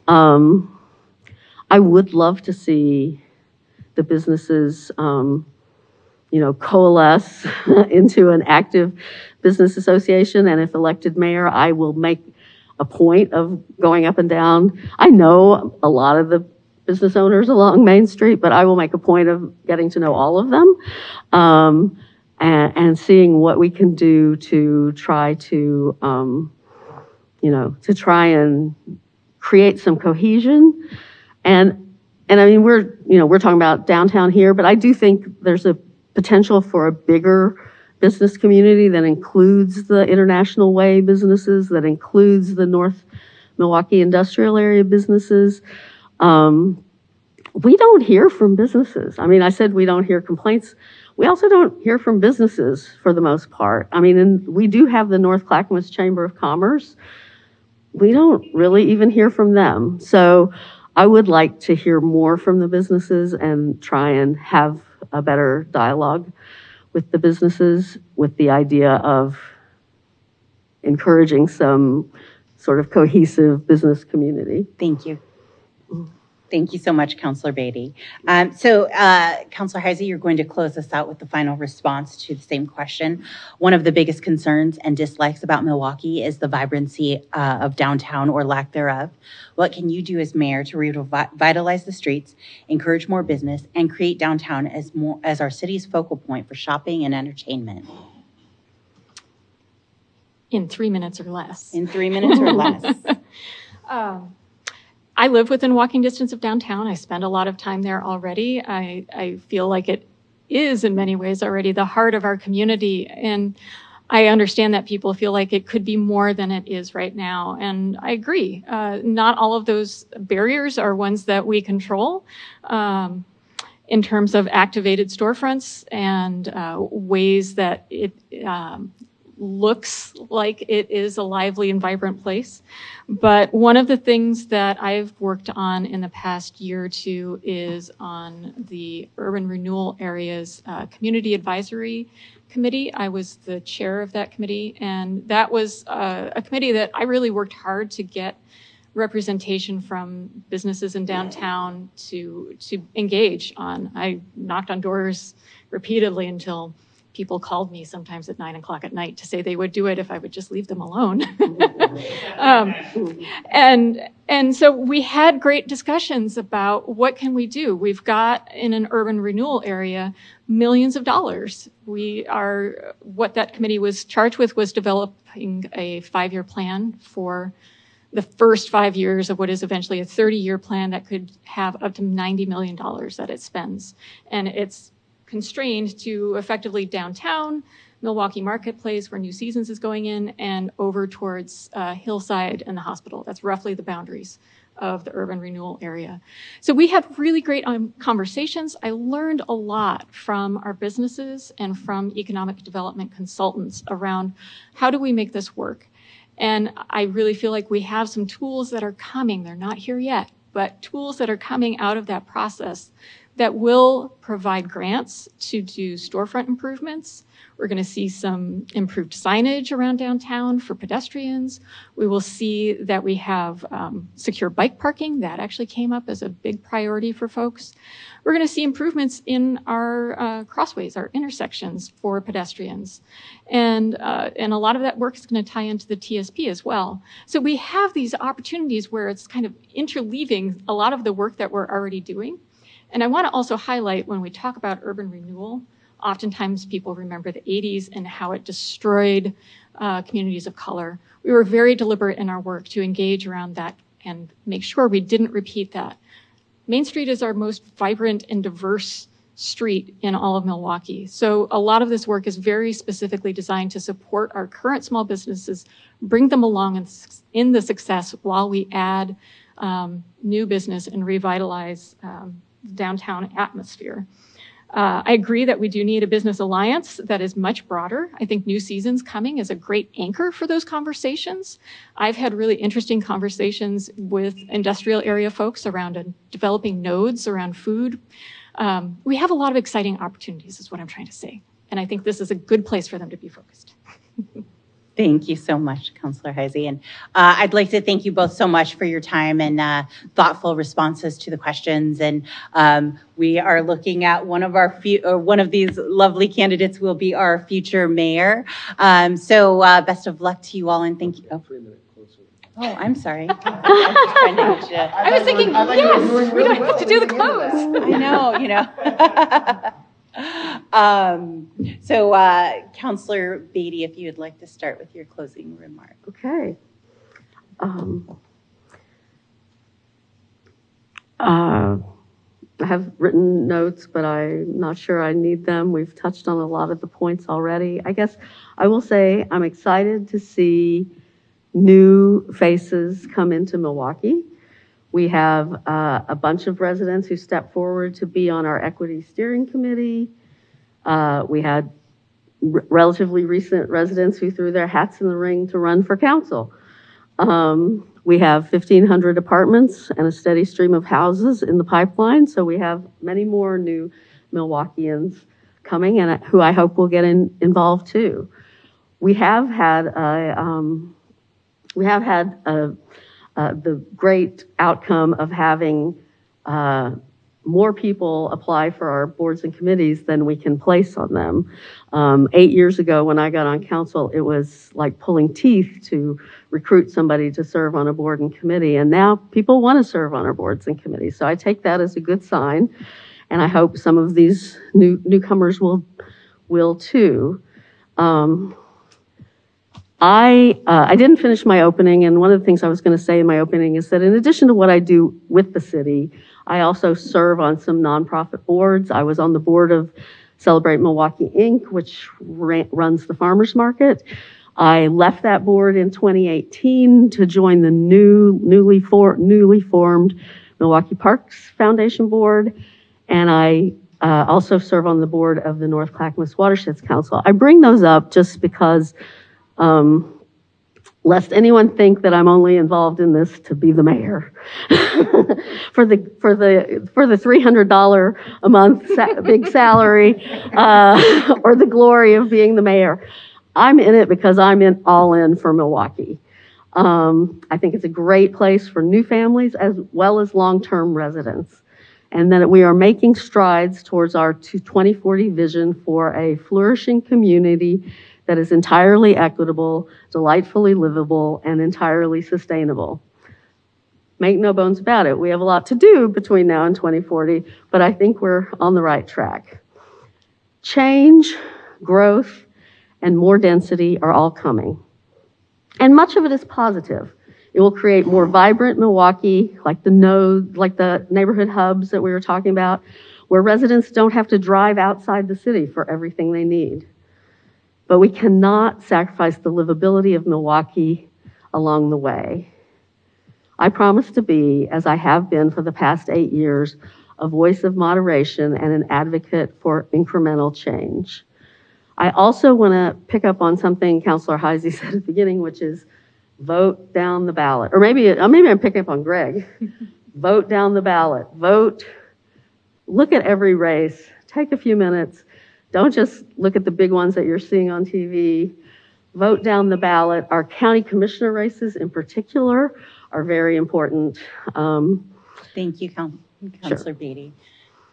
I would love to see the businesses, coalesce into an active business association. And if elected mayor, I will make a point of going up and down. I know a lot of the business owners along Main Street, but I will make a point of getting to know all of them and seeing what we can do to try to to try and create some cohesion. And I mean, we're talking about downtown here, but I do think there's a potential for a bigger business community that includes the International Way businesses, that includes the North Milwaukie industrial area businesses. We don't hear from businesses. I mean, I said we don't hear complaints. We also don't hear from businesses for the most part. I mean, and we do have the North Clackamas Chamber of Commerce. We don't really even hear from them. So I would like to hear more from the businesses and try and have a better dialogue with the businesses, with the idea of encouraging some sort of cohesive business community. Thank you. Thank you so much, Councilor Beatty. Councilor Heisey, you're going to close us out with the final response to the same question. One of the biggest concerns and dislikes about Milwaukie is the vibrancy of downtown or lack thereof. What can you do as mayor to revitalize the streets, encourage more business, and create downtown as our city's focal point for shopping and entertainment? In 3 minutes or less. In 3 minutes or less. I live within walking distance of downtown. I spend a lot of time there already. I feel like it is in many ways already the heart of our community. And I understand that people feel like it could be more than it is right now. And I agree. Not all of those barriers are ones that we control in terms of activated storefronts and ways that it looks like it is a lively and vibrant place. But one of the things that I've worked on in the past year or two is on the Urban Renewal Areas Community Advisory Committee. I was the chair of that committee, and that was a committee that I really worked hard to get representation from businesses in downtown to engage on. I knocked on doors repeatedly until people called me sometimes at 9 o'clock at night to say they would do it if I would just leave them alone. And so we had great discussions about what can we do. We've got in an urban renewal area millions of dollars. What that committee was charged with was developing a 5-year plan for the first 5 years of what is eventually a 30-year plan that could have up to $90 million that it spends. And it's constrained to effectively downtown, Milwaukie Marketplace, where New Seasons is going in, and over towards Hillside and the hospital. That's roughly the boundaries of the urban renewal area. So we had really great conversations. I learned a lot from our businesses and from economic development consultants around how do we make this work. And I really feel like we have some tools that are coming. They're not here yet, but tools that are coming out of that process that will provide grants to do storefront improvements. We're going to see some improved signage around downtown for pedestrians. We will see that we have secure bike parking. That actually came up as a big priority for folks. We're going to see improvements in our crossways, our intersections for pedestrians. And a lot of that work is going to tie into the TSP as well. So we have these opportunities where it's kind of interleaving a lot of the work that we're already doing. And I want to also highlight when we talk about urban renewal, oftentimes people remember the 80s and how it destroyed communities of color. We were very deliberate in our work to engage around that and make sure we didn't repeat that. Main Street is our most vibrant and diverse street in all of Milwaukie. So a lot of this work is very specifically designed to support our current small businesses, bring them along in the success while we add new business and revitalize downtown atmosphere. I agree that we do need a business alliance that is much broader. I think New Seasons coming is a great anchor for those conversations. I've had really interesting conversations with industrial area folks around developing nodes around food. We have a lot of exciting opportunities is what I'm trying to say. And I think this is a good place for them to be focused. Thank you so much, Councilor Heisey. And I'd like to thank you both so much for your time and thoughtful responses to the questions. And we are looking at one of these lovely candidates will be our future mayor. So best of luck to you all, and thank you. Oh, I'm sorry. I was thinking, yes, we don't have to do the close. I know, you know. Councilor Beatty, if you would like to start with your closing remark. Okay. I have written notes, but I'm not sure I need them. We've touched on a lot of the points already. I guess I will say I'm excited to see new faces come into Milwaukie. We have a bunch of residents who stepped forward to be on our equity steering committee. We had relatively recent residents who threw their hats in the ring to run for council. We have 1,500 apartments and a steady stream of houses in the pipeline, so we have many more new Milwaukeeans coming, and who I hope will get involved too. We have had the great outcome of having more people apply for our boards and committees than we can place on them. 8 years ago, when I got on council, it was like pulling teeth to recruit somebody to serve on a board and committee, and now people want to serve on our boards and committees. So I take that as a good sign, and I hope some of these newcomers will too. I didn't finish my opening, and one of the things I was going to say in my opening is that in addition to what I do with the city, I also serve on some nonprofit boards. I was on the board of Celebrate Milwaukie, Inc., which runs the farmers market. I left that board in 2018 to join the newly formed Milwaukie Parks Foundation Board, and I also serve on the board of the North Clackamas Watersheds Council. I bring those up just because lest anyone think that I'm only involved in this to be the mayor. for the $300 a month big salary, or the glory of being the mayor. I'm in it because I'm all in for Milwaukie. I think it's a great place for new families as well as long-term residents. And that we are making strides towards our 2040 vision for a flourishing community that is entirely equitable, delightfully livable, and entirely sustainable. Make no bones about it, we have a lot to do between now and 2040, but I think we're on the right track. Change, growth, and more density are all coming. And much of it is positive. It will create more vibrant Milwaukie, like the neighborhood hubs that we were talking about, where residents don't have to drive outside the city for everything they need. But we cannot sacrifice the livability of Milwaukie along the way. I promise to be, as I have been for the past 8 years, a voice of moderation and an advocate for incremental change. I also want to pick up on something Councilor Heisey said at the beginning, which is vote down the ballot. Or maybe I'm picking up on Greg. Vote down the ballot. Vote. Look at every race. Take a few minutes. Don't just look at the big ones that you're seeing on TV. Vote down the ballot. Our county commissioner races in particular are very important. Thank you, Councilor Sure. Beatty.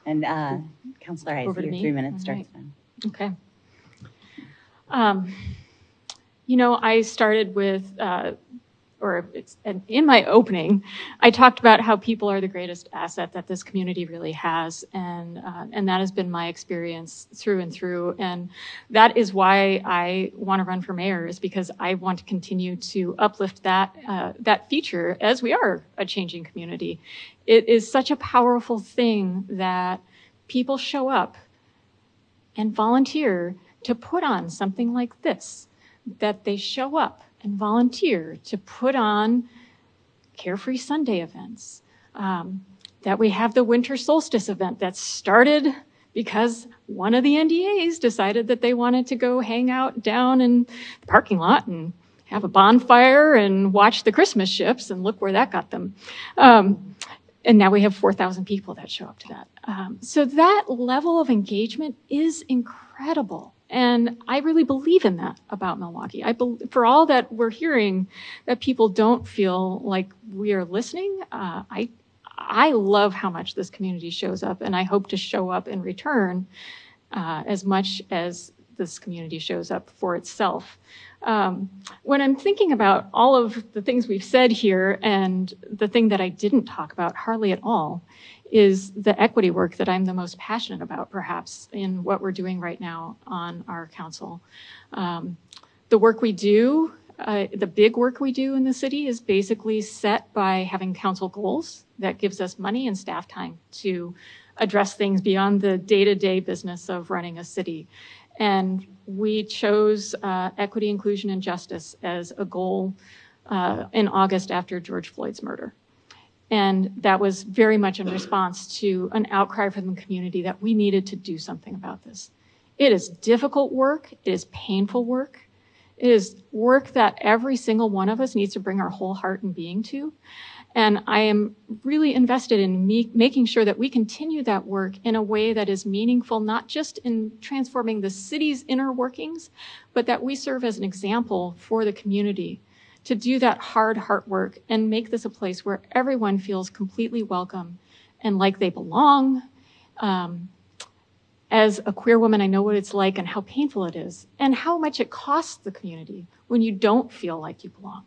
And Councilor Heisey, your 3 minutes starts now. Okay. I started with, in my opening, I talked about how people are the greatest asset that this community really has, and that has been my experience through and through, and that is why I want to run for mayor, is because I want to continue to uplift that feature as we are a changing community. It is such a powerful thing that people show up and volunteer to put on something like this, that they show up and volunteer to put on Carefree Sunday events, that we have the winter solstice event that started because one of the NDAs decided that they wanted to go hang out down in the parking lot and have a bonfire and watch the Christmas ships, and look where that got them. And now we have 4,000 people that show up to that. So that level of engagement is incredible. And I really believe in that about Milwaukie. For all that we're hearing, that people don't feel like we are listening, I love how much this community shows up, and I hope to show up in return as much as this community shows up for itself. When I'm thinking about all of the things we've said here, and the thing that I didn't talk about hardly at all is the equity work that I'm the most passionate about, perhaps, in what we're doing right now on our council. The work we do The big work we do in the city is basically set by having council goals that gives us money and staff time to address things beyond the day-to-day business of running a city. And we chose equity, inclusion, and justice as a goal in August after George Floyd's murder. And that was very much in response to an outcry from the community that we needed to do something about this. It is difficult work. It is painful work. It is work that every single one of us needs to bring our whole heart and being to. And I am really invested in making sure that we continue that work in a way that is meaningful, not just in transforming the city's inner workings, but that we serve as an example for the community to do that hard heart work and make this a place where everyone feels completely welcome and like they belong. As a queer woman, I know what it's like and how painful it is and how much it costs the community when you don't feel like you belong.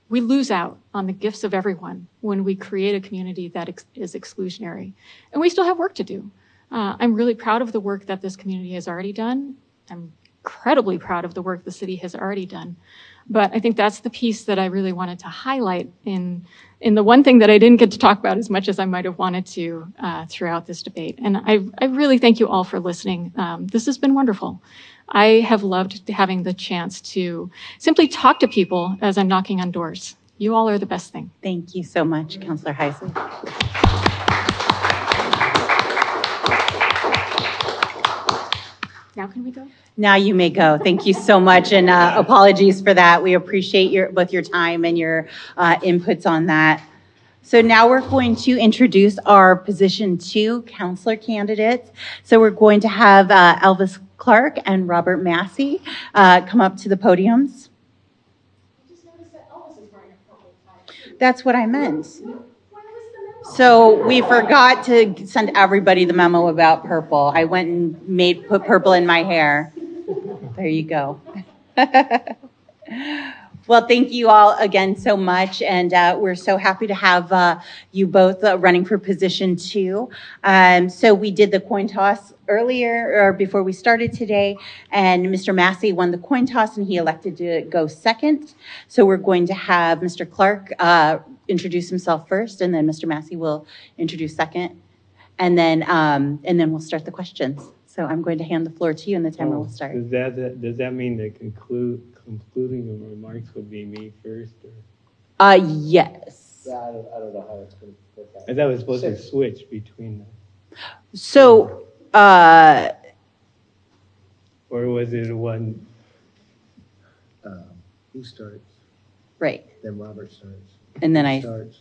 We lose out on the gifts of everyone when we create a community that is exclusionary. And we still have work to do. I'm really proud of the work that this community has already done. I'm incredibly proud of the work the city has already done. But I think that's the piece that I really wanted to highlight in the one thing that I didn't get to talk about as much as I might have wanted to throughout this debate. And I really thank you all for listening. This has been wonderful. I have loved having the chance to simply talk to people as I'm knocking on doors. You all are the best thing. Thank you so much, Councilor Heisler. Now can we go? Now you may go. Thank you so much, and apologies for that. We appreciate both your time and your inputs on that. So now we're going to introduce our position 2 counselor candidates. So we're going to have Elvis Clark and Robert Massey come up to the podiums. I just noticed that Elvis is wearing a purple tie. That's what I meant. So we forgot to send everybody the memo about purple. I went and put purple in my hair. There you go. Well, thank you all again so much, and we're so happy to have you both running for position 2. So we did the coin toss earlier, or before we started today, and Mr. Massey won the coin toss, and he elected to go second. So we're going to have Mr. Clark introduce himself first, and then Mr. Massey will introduce second, and then we'll start the questions. So I'm going to hand the floor to you, and the timer will start. Does that mean the concluding remarks would be me first? Or? Yes. Yeah, I don't know how it's going to work out. I thought it was supposed to switch between them. So, or was it one? Who starts? right, Then Robert starts. and then Who starts?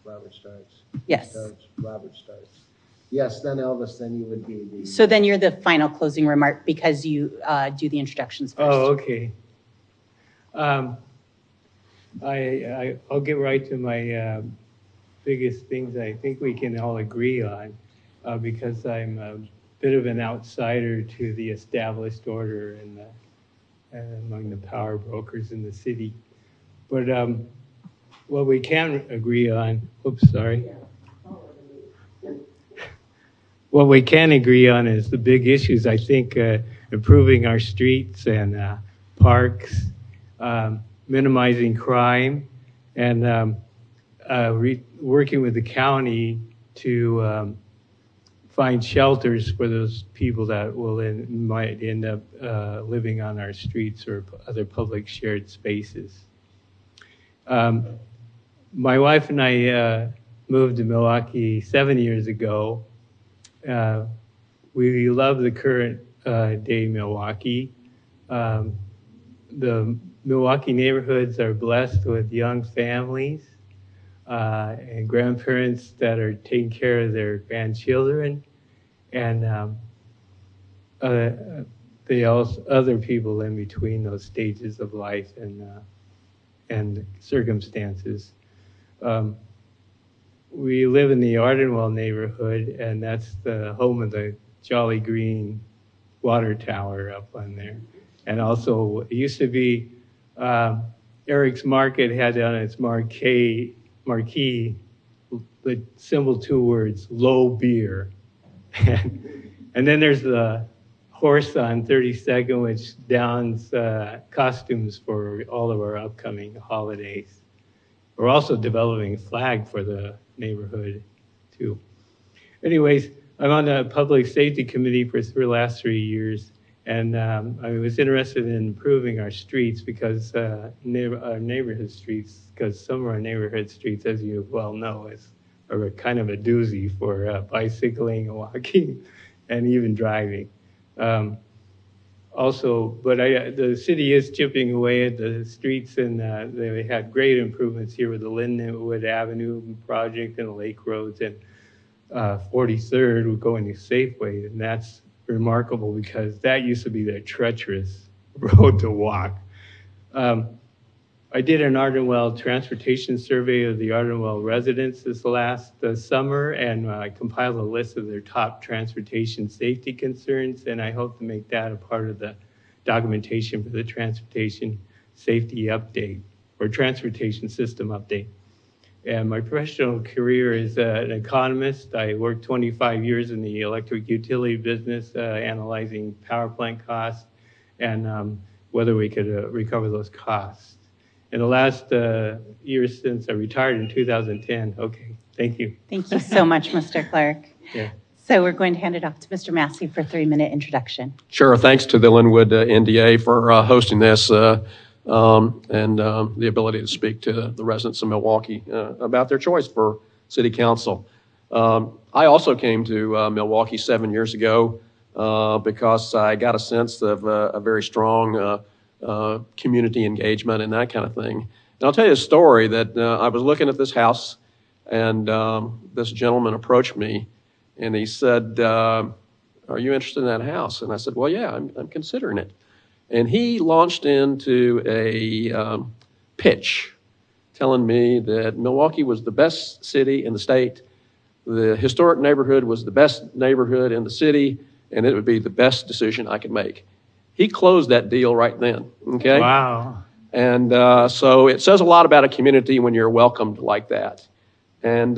Robert starts. Who yes. starts? Robert starts. Yes, then Elvis, then you would be the... So then you're the final closing remark because you do the introductions first. Oh, okay. I'll get right to my biggest things I think we can all agree on because I'm a bit of an outsider to the established order and among the power brokers in the city. But what we can agree on, what we can agree on is the big issues, I think, improving our streets and parks, minimizing crime, and working with the county to find shelters for those people that might end up living on our streets or other public shared spaces. My wife and I moved to Milwaukie 7 years ago. We love the current day Milwaukie. The Milwaukie neighborhoods are blessed with young families and grandparents that are taking care of their grandchildren, and they also other people in between those stages of life and circumstances. We live in the Ardenwell neighborhood, and that's the home of the Jolly Green water tower up on there. And also, it used to be Eric's Market had on its marquee the simple 2 words, low beer. And then there's the horse on 32nd, which downs costumes for all of our upcoming holidays. We're also developing a flag for the neighborhood, too. Anyways, I'm on the Public Safety Committee for the last 3 years, and I was interested in improving our streets because our neighborhood streets, because some of our neighborhood streets, as you well know, are kind of a doozy for bicycling, walking, and even driving. The city is chipping away at the streets, and they had great improvements here with the Linwood Avenue project and the Lake Roads, and 43rd we're going to Safeway, and that's remarkable because that used to be the treacherous road to walk. I did an Ardenwell transportation survey of the Ardenwell residents this last summer, and I compiled a list of their top transportation safety concerns, and I hope to make that a part of the documentation for the transportation safety update or transportation system update. And my professional career is an economist. I worked 25 years in the electric utility business, analyzing power plant costs and whether we could recover those costs. In the last year since I retired in 2010. Okay, thank you. Thank you so much, Mr. Clark. Yeah. So we're going to hand it off to Mr. Massey for a 3-minute introduction. Sure. Thanks to the Linwood NDA for hosting this and the ability to speak to the residents of Milwaukie about their choice for city council. I also came to Milwaukie 7 years ago because I got a sense of a very strong community engagement and that kind of thing. And I'll tell you a story that I was looking at this house, and this gentleman approached me, and he said, "Are you interested in that house?" And I said, "Well, yeah, I'm considering it." And he launched into a pitch telling me that Milwaukie was the best city in the state, the historic neighborhood was the best neighborhood in the city, and it would be the best decision I could make. He closed that deal right then, okay? Wow. And so it says a lot about a community when you're welcomed like that. And,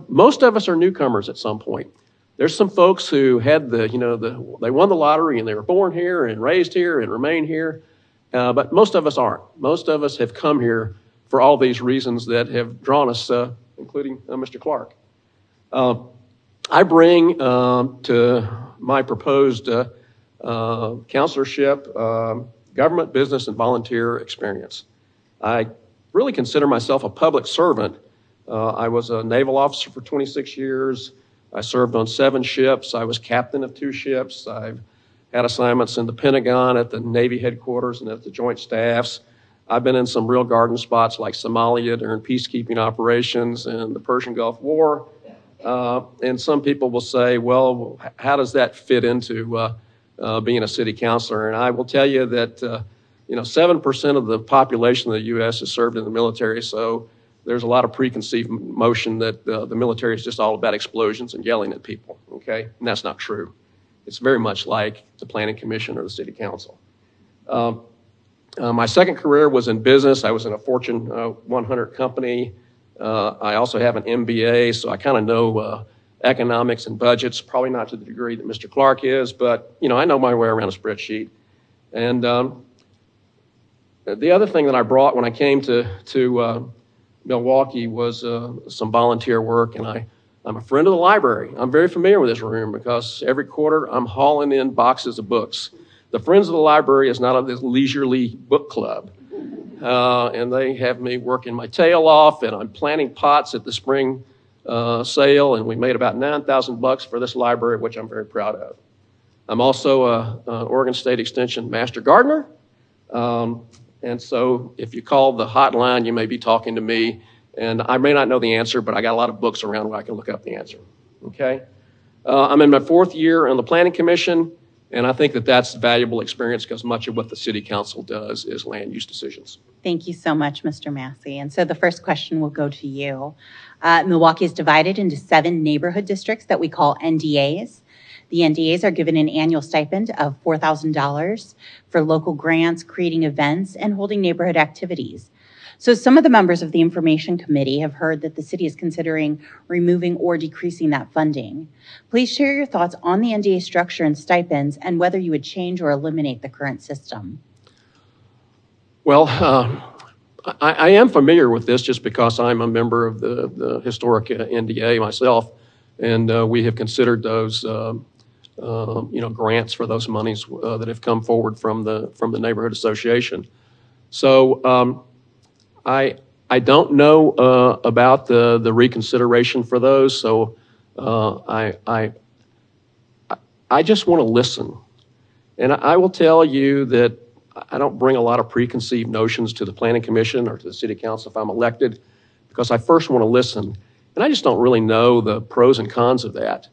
most of us are newcomers at some point. There's some folks who had they won the lottery and they were born here and raised here and remain here. But most of us aren't. Most of us have come here for all these reasons that have drawn us, including Mr. Clark. I bring to my proposed counselorship, government, business, and volunteer experience. I really consider myself a public servant. I was a naval officer for 26 years. I served on 7 ships. I was captain of 2 ships. I've had assignments in the Pentagon, at the Navy headquarters, and at the Joint Staffs. I've been in some real garden spots like Somalia during peacekeeping operations and the Persian Gulf War. And some people will say, well, how does that fit into being a city councilor? And I will tell you that 7% of the population of the U.S. is served in the military, so there's a lot of preconceived notion that the military is just all about explosions and yelling at people, okay? And that's not true. It's very much like the Planning Commission or the City Council. My second career was in business. I was in a Fortune 100 company. I also have an MBA, so I kind of know economics and budgets, probably not to the degree that Mr. Clark is, but I know my way around a spreadsheet. And the other thing that I brought when I came to Milwaukie was some volunteer work, and I'm a friend of the library. I'm very familiar with this room because every quarter I'm hauling in boxes of books. The Friends of the Library is not a leisurely book club, and they have me working my tail off, and I'm planting pots at the spring sale, and we made about $9,000 for this library, which I'm very proud of. I'm also an Oregon State Extension Master Gardener. And so if you call the hotline, you may be talking to me, and I may not know the answer, but I got a lot of books around where I can look up the answer, okay? I'm in my 4th year on the Planning Commission, and I think that that's valuable experience because much of what the City Council does is land use decisions. Thank you so much, Mr. Massey. And so the first question will go to you. Milwaukie is divided into 7 neighborhood districts that we call NDAs. The NDAs are given an annual stipend of $4,000 for local grants, creating events, and holding neighborhood activities. So some of the members of the Information Committee have heard that the city is considering removing or decreasing that funding. Please share your thoughts on the NDA structure and stipends and whether you would change or eliminate the current system. Well, I am familiar with this just because I'm a member of the historic NDA myself, and we have considered those grants for those monies that have come forward from the neighborhood association. So I don't know about the reconsideration for those. So I just want to listen, and I will tell you that I don't bring a lot of preconceived notions to the Planning Commission or to the City Council if I'm elected, because I first want to listen, and I just don't really know the pros and cons of that.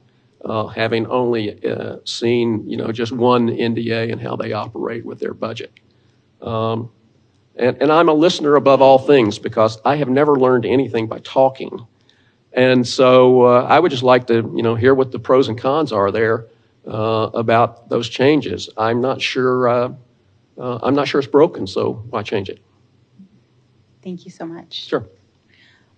Having only seen, just one NDA and how they operate with their budget. And I'm a listener above all things because I have never learned anything by talking. And so I would just like to, hear what the pros and cons are there about those changes. I'm not sure it's broken, so why change it? Thank you so much. Sure.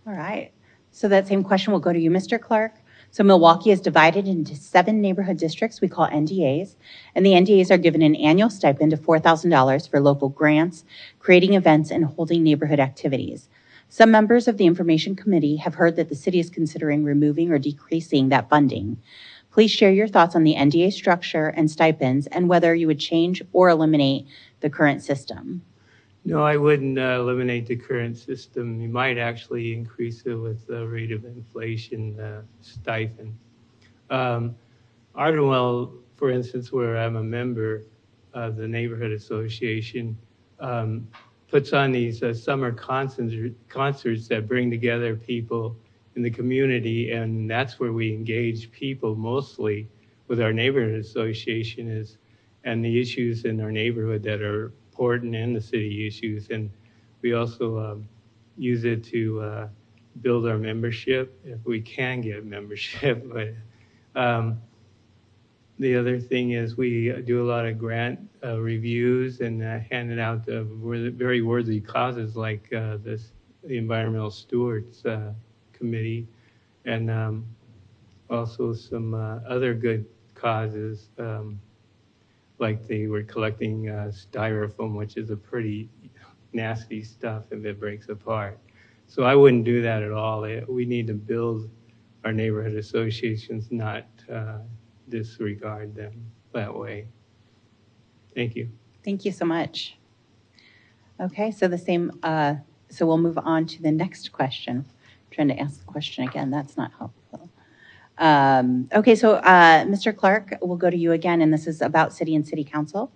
All right. So that same question will go to you, Mr. Clark. So Milwaukie is divided into 7 neighborhood districts we call NDAs, and the NDAs are given an annual stipend of $4,000 for local grants, creating events, and holding neighborhood activities. Some members of the Information Committee have heard that the city is considering removing or decreasing that funding. Please share your thoughts on the NDA structure and stipends and whether you would change or eliminate the current system. No, I wouldn't eliminate the current system. You might actually increase it with the rate of inflation stipend. Ardenwell, for instance, where I'm a member of the neighborhood association, puts on these summer concerts that bring together people in the community, and that's where we engage people mostly with our neighborhood association and the issues in our neighborhood that are important and the city issues. And we also use it to build our membership if we can get membership. But the other thing is we do a lot of grant reviews and hand it out to very worthy causes like the Environmental Stewards Committee, and also some other good causes, like they were collecting styrofoam, which is a pretty nasty stuff if it breaks apart. So I wouldn't do that at all. We need to build our neighborhood associations, not disregard them that way. Thank you. Thank you so much. Okay, so so we'll move on to the next question. I'm trying to ask the question again. That's not helpful. Okay, so Mr. Clark, we'll go to you again, and this is about city and city council.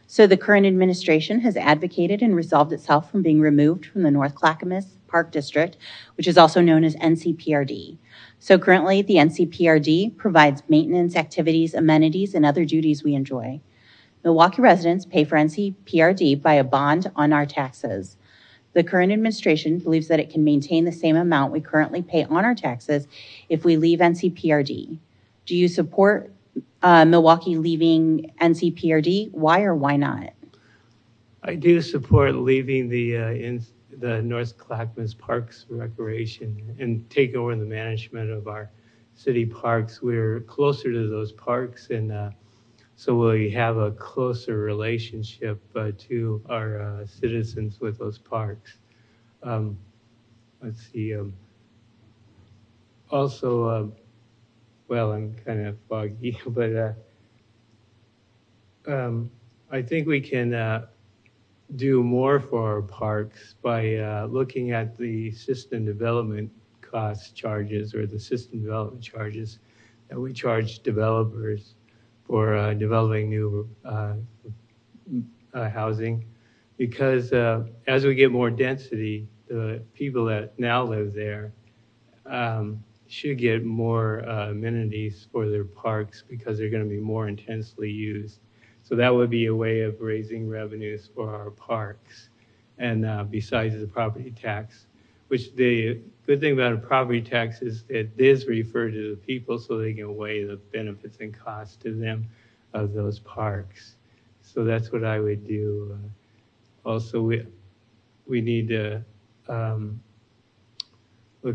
So the current administration has advocated and resolved itself from being removed from the North Clackamas Park District, which is also known as NCPRD. So currently, the NCPRD provides maintenance, activities, amenities, and other duties we enjoy. Milwaukie residents pay for NCPRD by a bond on our taxes. The current administration believes that it can maintain the same amount we currently pay on our taxes if we leave NCPRD. Do you support Milwaukie leaving NCPRD? Why or why not? I do support leaving the North Clackamas Parks Recreation and take over the management of our city parks. We're closer to those parks, and so we have a closer relationship to our citizens with those parks. Let's see. Also, well, I'm kind of foggy, but I think we can do more for our parks by looking at the system development cost charges or the system development charges that we charge developers for developing new housing, because as we get more density, the people that now live there should get more amenities for their parks because they're going to be more intensely used. So that would be a way of raising revenues for our parks, and besides the property tax, which the good thing about a property tax is it is referred to the people so they can weigh the benefits and costs to them of those parks. So that's what I would do. Also, we need to look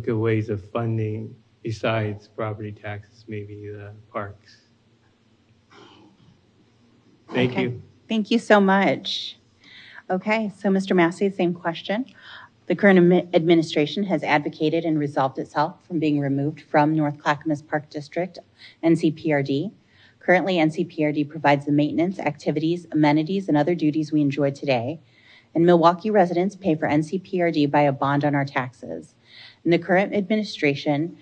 at ways of funding besides property taxes, maybe the parks. Thank Okay. you. Thank you so much. Okay, so Mr. Massey, same question. The current administration has advocated and resolved itself from being removed from North Clackamas Park District, NCPRD. Currently, NCPRD provides the maintenance, activities, amenities, and other duties we enjoy today. And Milwaukie residents pay for NCPRD by a bond on our taxes. And the current administration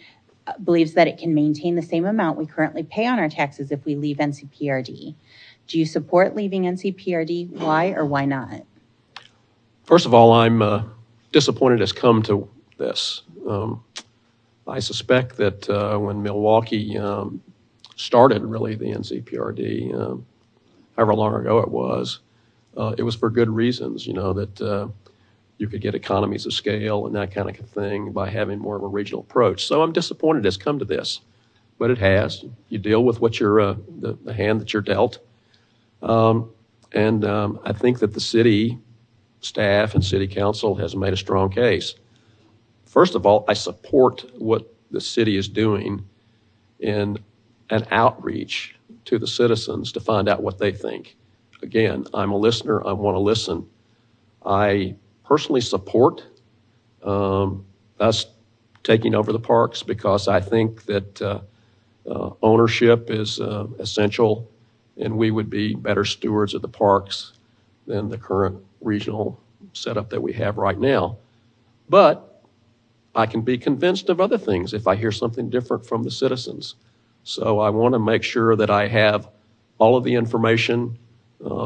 believes that it can maintain the same amount we currently pay on our taxes if we leave NCPRD. Do you support leaving NCPRD? Why or why not? First of all, I'm disappointed it's come to this. I suspect that when Milwaukie started really the NCPRD, however long ago it was for good reasons, that you could get economies of scale and that kind of thing by having more of a regional approach. So I'm disappointed it's come to this, but it has. You deal with what you're, the hand that you're dealt. I think that the city staff and city council has made a strong case. First of all, I support what the city is doing in an outreach to the citizens to find out what they think. Again, I'm a listener. I want to listen. I personally support us taking over the parks because I think that ownership is essential, and we would be better stewards of the parks than the current regional setup that we have right now. But I can be convinced of other things if I hear something different from the citizens. So I want to make sure that I have all of the information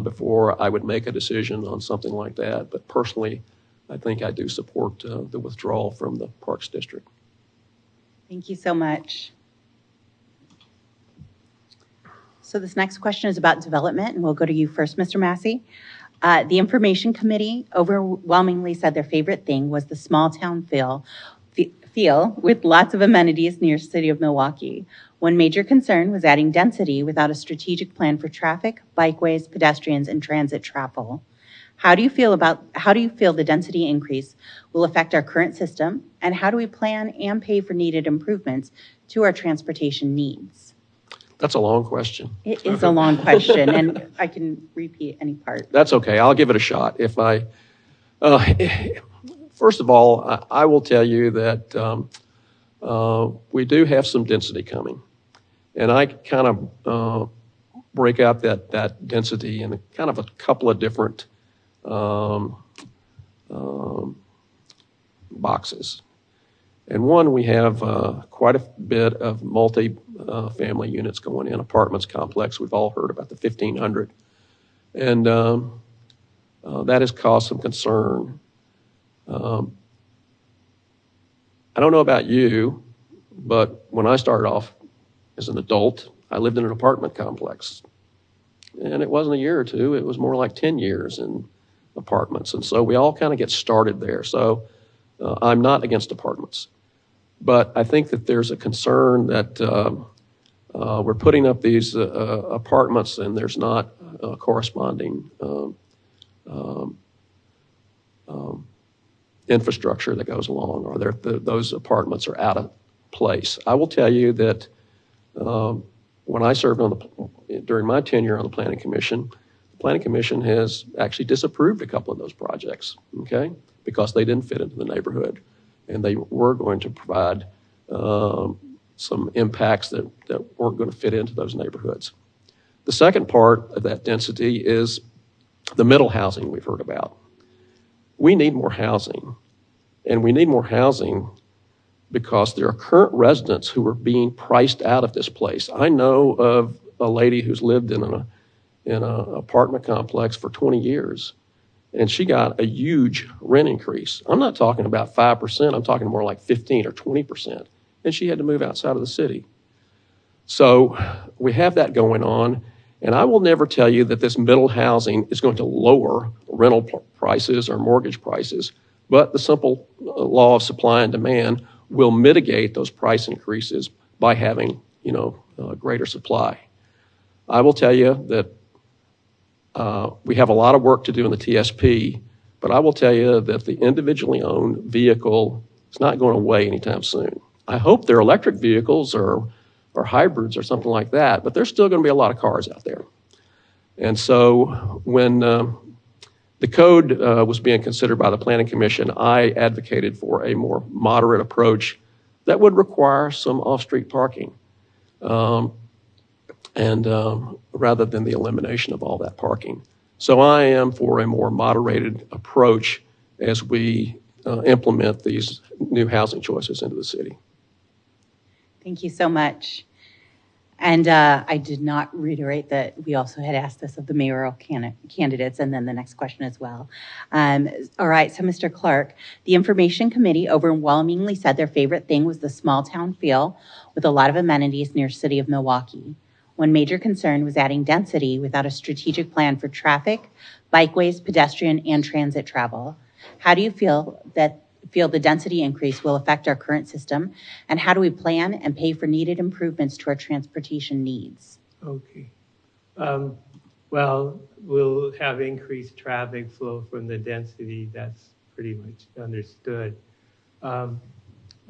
before I would make a decision on something like that. But personally, I think I do support the withdrawal from the Parks District. Thank you so much. So this next question is about development, and we'll go to you first, Mr. Massey. The Information Committee overwhelmingly said their favorite thing was the small town feel with lots of amenities near the city of Milwaukie. One major concern was adding density without a strategic plan for traffic, bikeways, pedestrians, and transit travel. How do you feel the density increase will affect our current system, and how do we plan and pay for needed improvements to our transportation needs? That's a long question. It is a long question, and I can repeat any part. That's okay. I'll give it a shot. First of all, I will tell you that we do have some density coming. And I kind of break out that density in kind of a couple of different boxes. And one, we have quite a bit of multi-family units going in, apartments complex. We've all heard about the 1,500. And that has caused some concern. I don't know about you, but when I started off as an adult, I lived in an apartment complex. And it wasn't a year or two, it was more like 10 years in apartments. And so we all kind of get started there. So I'm not against apartments. But I think that there's a concern that we're putting up these apartments and there's not corresponding infrastructure that goes along, or those apartments are out of place. I will tell you that when I served during my tenure on the Planning Commission has actually disapproved a couple of those projects, okay, because they didn't fit into the neighborhood. And they were going to provide some impacts that weren't going to fit into those neighborhoods. The second part of that density is the middle housing we've heard about. We need more housing. And we need more housing because there are current residents who are being priced out of this place. I know of a lady who's lived in an apartment complex for 20 years. And she got a huge rent increase. I'm not talking about 5%. I'm talking more like 15 or 20%. And she had to move outside of the city. So we have that going on. And I will never tell you that this middle housing is going to lower rental prices or mortgage prices. But the simple law of supply and demand will mitigate those price increases by having, greater supply. I will tell you that we have a lot of work to do in the TSP But I will tell you that the individually owned vehicle is not going away anytime soon. I hope they're electric vehicles or hybrids or something like that, but there's still going to be a lot of cars out there. And so when the code was being considered by the Planning Commission, I advocated for a more moderate approach that would require some off-street parking, rather than the elimination of all that parking. So I am for a more moderated approach as we implement these new housing choices into the city. Thank you so much. And I did not reiterate that we also had asked this of the mayoral candidates, and then the next question as well. All right, so Mr. Clark, the Information Committee overwhelmingly said their favorite thing was the small town feel with a lot of amenities near city of Milwaukee. One major concern was adding density without a strategic plan for traffic, bikeways, pedestrian, and transit travel. How do you feel the density increase will affect our current system, and how do we plan and pay for needed improvements to our transportation needs? Okay. Well, we'll have increased traffic flow from the density. That's pretty much understood.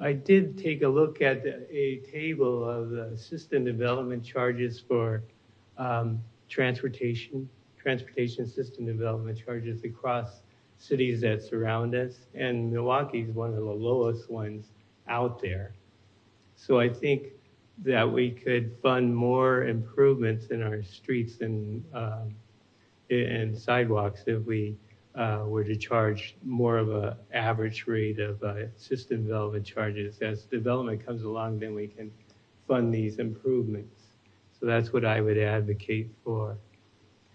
I did take a look at a table of the system development charges for transportation system development charges across cities that surround us, and Milwaukee is one of the lowest ones out there. So I think that we could fund more improvements in our streets and sidewalks if we were to charge more of an average rate of system development charges. As development comes along, then we can fund these improvements. So that's what I would advocate for.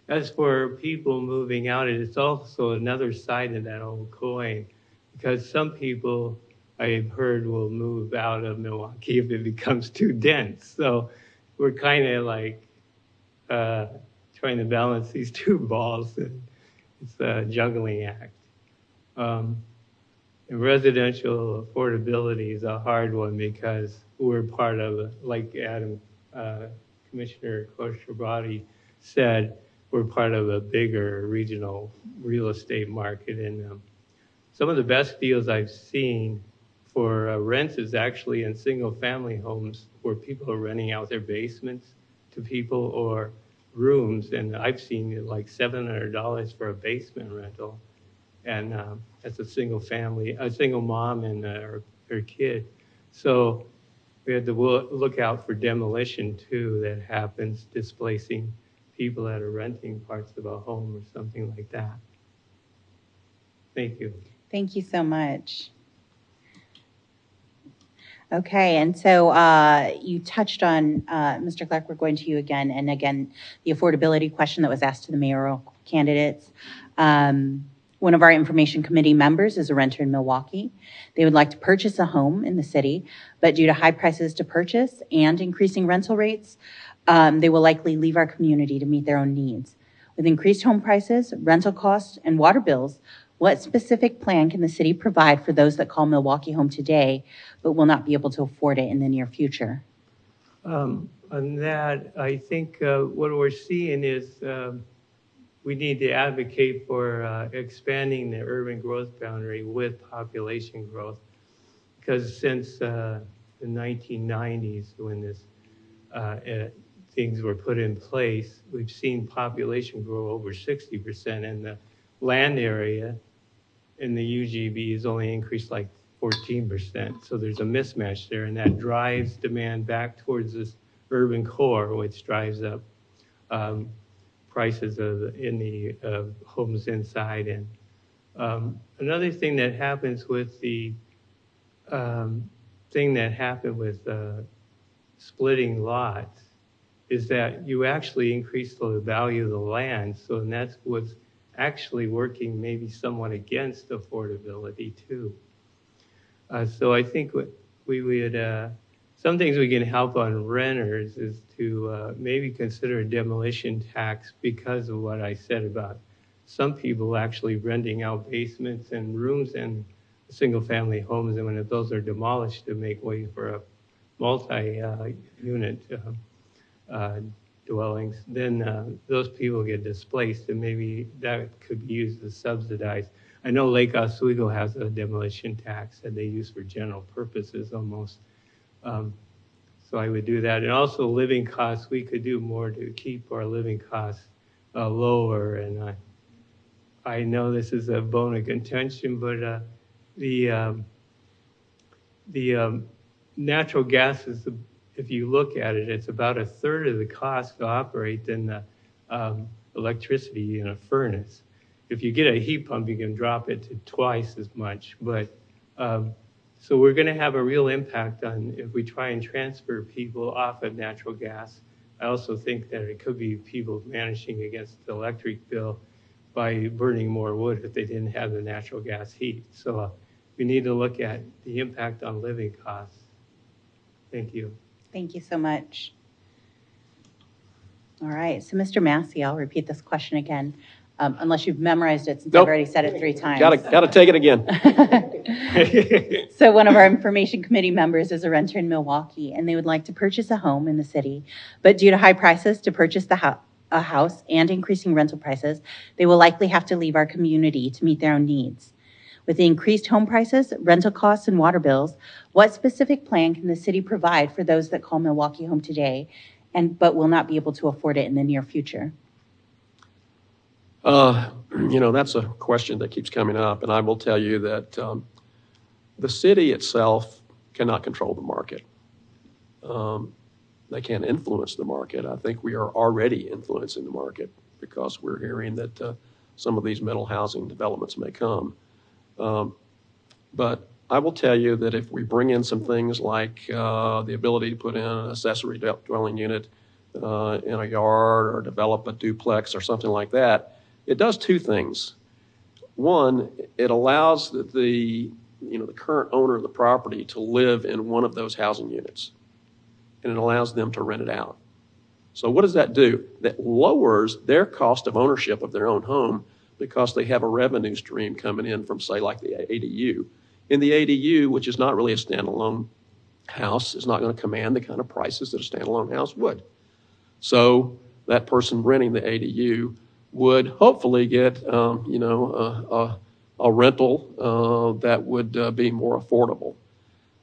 As for people moving out, it's also another side of that old coin, because some people I've heard will move out of Milwaukee if it becomes too dense. So we're kind of like trying to balance these two balls. It's a juggling act. And residential affordability is a hard one because we're part of, like Adam, Commissioner Kostrobati said, we're part of a bigger regional real estate market. And some of the best deals I've seen for rents is actually in single family homes where people are renting out their basements to people or rooms. And I've seen like $700 for a basement rental. And that's a single family, a single mom and her kid. So we had to look out for demolition too that happens, displacing people that are renting parts of a home or something like that. Thank you. Thank you so much. Okay, and so you touched on, Mr. Clark, we're going to you again, and again, the affordability question that was asked to the mayoral candidates. One of our information committee members is a renter in Milwaukee. They would like to purchase a home in the city, but due to high prices to purchase and increasing rental rates, they will likely leave our community to meet their own needs. With increased home prices, rental costs, and water bills, what specific plan can the city provide for those that call Milwaukee home today, but will not be able to afford it in the near future? On that, I think what we're seeing is we need to advocate for expanding the urban growth boundary with population growth, because since the 1990s, when this things were put in place, we've seen population grow over 60%, and the land area in the UGB has only increased like 14%. So there's a mismatch there, and that drives demand back towards this urban core, which drives up prices in the homes inside. And another thing that happens with the splitting lots is that you actually increase the value of the land. So, and that's what's actually working maybe somewhat against affordability too. So I think what we would, some things we can help on renters is to maybe consider a demolition tax, because of what I said about some people actually renting out basements and rooms in single family homes, and when those are demolished to make way for a multi-unit dwellings, then those people get displaced, and maybe that could be used to subsidize. I know Lake Oswego has a demolition tax that they use for general purposes almost. So I would do that. And also living costs, we could do more to keep our living costs lower. And I know this is a bone of contention, but the natural gas is, if you look at it, it's about a third of the cost to operate than the electricity in a furnace. If you get a heat pump, you can drop it to twice as much. But so we're going to have a real impact on if we try and transfer people off of natural gas. I also think that it could be people managing against the electric bill by burning more wood if they didn't have the natural gas heat. So we need to look at the impact on living costs. Thank you. Thank you so much. All right, so Mr. Massey, I'll repeat this question again, unless you've memorized it since Nope. I've already said it 3 times. Gotta take it again. So one of our information committee members is a renter in Milwaukie, and they would like to purchase a home in the city, but due to high prices to purchase a house and increasing rental prices, they will likely have to leave our community to meet their own needs. With the increased home prices, rental costs, and water bills, what specific plan can the city provide for those that call Milwaukie home today, but will not be able to afford it in the near future? That's a question that keeps coming up, and I will tell you that the city itself cannot control the market. They can't influence the market. I think we are already influencing the market because we're hearing that some of these middle housing developments may come. But I will tell you that if we bring in some things like the ability to put in an accessory dwelling unit in a yard or develop a duplex or something like that, it does 2 things. One, it allows the current owner of the property to live in one of those housing units, and it allows them to rent it out. So what does that do? That lowers their cost of ownership of their own home because they have a revenue stream coming in from, say, like the ADU. And the ADU, which is not really a standalone house, is not going to command the kind of prices that a standalone house would. So that person renting the ADU would hopefully get, a rental that would be more affordable.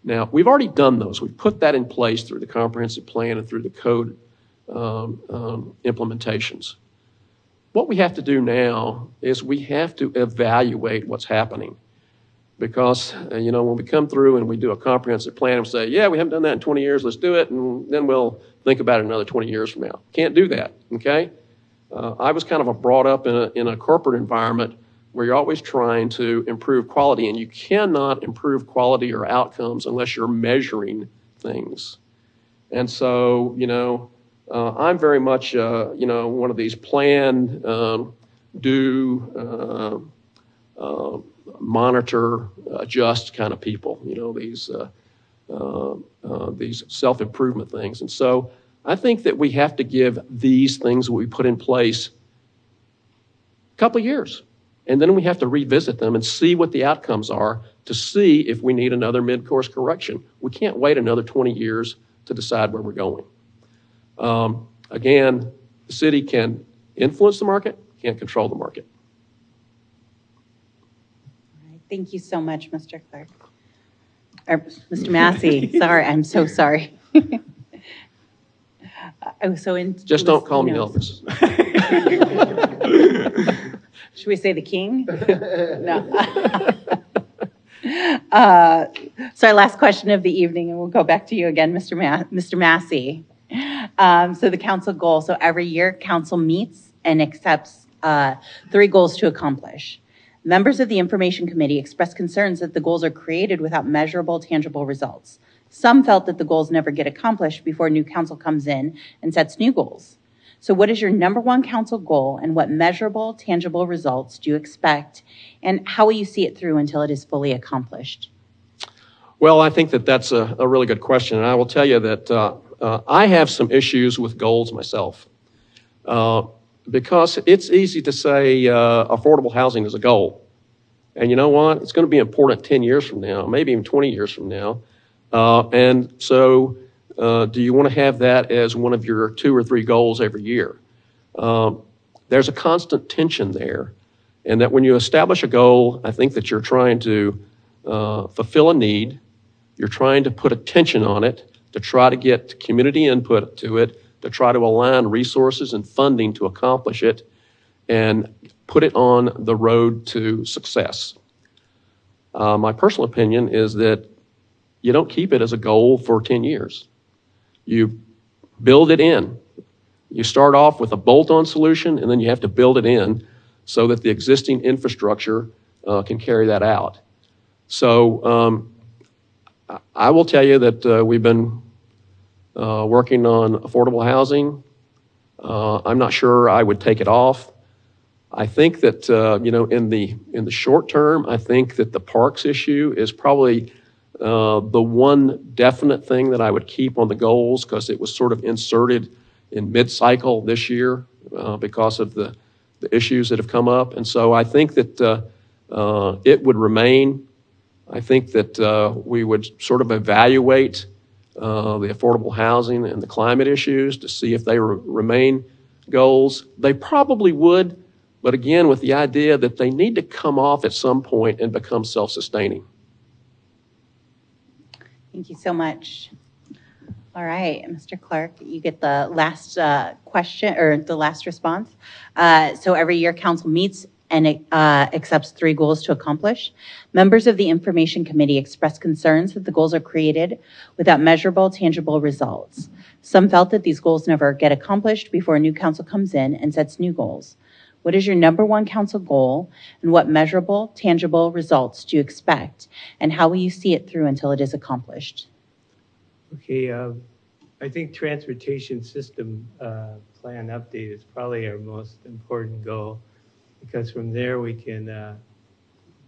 Now, we've already done those. We've put that in place through the comprehensive plan and through the code implementations. What we have to do now is we have to evaluate what's happening. Because, when we come through and we do a comprehensive plan and say, yeah, we haven't done that in 20 years, let's do it, and then we'll think about it another 20 years from now. Can't do that, okay? I was kind of brought up in a corporate environment where you're always trying to improve quality, and you cannot improve quality or outcomes unless you're measuring things. And so, I'm very much, one of these plan, do, monitor, adjust kind of people, these self-improvement things. And so I think that we have to give these things that we put in place a couple of years. And then we have to revisit them and see what the outcomes are to see if we need another mid-course correction. We can't wait another 20 years to decide where we're going. Again, the city can influence the market, can't control the market. All right. Thank you so much, Mr. Clark. Or Mr. Massey. Sorry, I'm so sorry. I was so in. Just don't call me Elvis. Should we say the king? No. So our last question of the evening, and we'll go back to you again, Mr. Massey. So the council goal. So every year, council meets and accepts 3 goals to accomplish. Members of the Information Committee expressed concerns that the goals are created without measurable, tangible results. Some felt that the goals never get accomplished before new council comes in and sets new goals. So what is your number 1 council goal, and what measurable, tangible results do you expect, and how will you see it through until it is fully accomplished? Well, I think that that's a really good question, and I will tell you that I have some issues with goals myself because it's easy to say affordable housing is a goal. And you know what? It's going to be important 10 years from now, maybe even 20 years from now. And so do you want to have that as one of your 2 or 3 goals every year? There's a constant tension there. And that when you establish a goal, I think that you're trying to fulfill a need. You're trying to put attention on it, to try to get community input to it, to try to align resources and funding to accomplish it, and put it on the road to success. My personal opinion is that you don't keep it as a goal for 10 years. You build it in. You start off with a bolt-on solution, and then you have to build it in so that the existing infrastructure can carry that out. So I will tell you that we've been working on affordable housing. I'm not sure I would take it off. I think that in the short term, I think that the parks issue is probably the one definite thing that I would keep on the goals, because it was sort of inserted in mid-cycle this year because of the issues that have come up. And so I think that it would remain. I think that we would sort of evaluate the affordable housing and the climate issues to see if they remain goals. They probably would, but again, with the idea that they need to come off at some point and become self-sustaining. Thank you so much. All right, Mr. Clark, you get the last question, or the last response. So every year council meets and accepts 3 goals to accomplish. Members of the Information Committee expressed concerns that the goals are created without measurable, tangible results. Some felt that these goals never get accomplished before a new council comes in and sets new goals. What is your number 1 council goal, and what measurable, tangible results do you expect, and how will you see it through until it is accomplished? Okay, I think transportation system plan update is probably our most important goal, because from there we can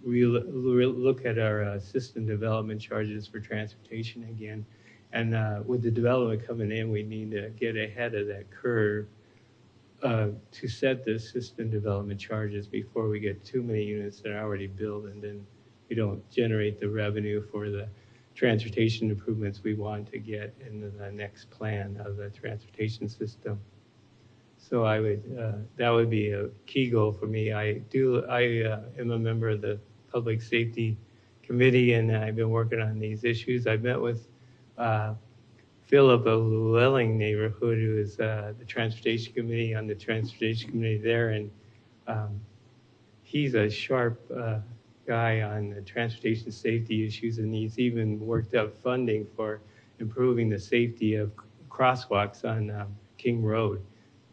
look at our system development charges for transportation again. And with the development coming in, we need to get ahead of that curve to set the system development charges before we get too many units that are already built, and then we don't generate the revenue for the transportation improvements we want to get in the next plan of the transportation system. So I would, that would be a key goal for me. I am a member of the Public Safety Committee, and I've been working on these issues. I met with Philip of Llewellyn neighborhood, who is the Transportation Committee on the Transportation Committee there, and he's a sharp guy on the transportation safety issues, and he's even worked out funding for improving the safety of crosswalks on King Road.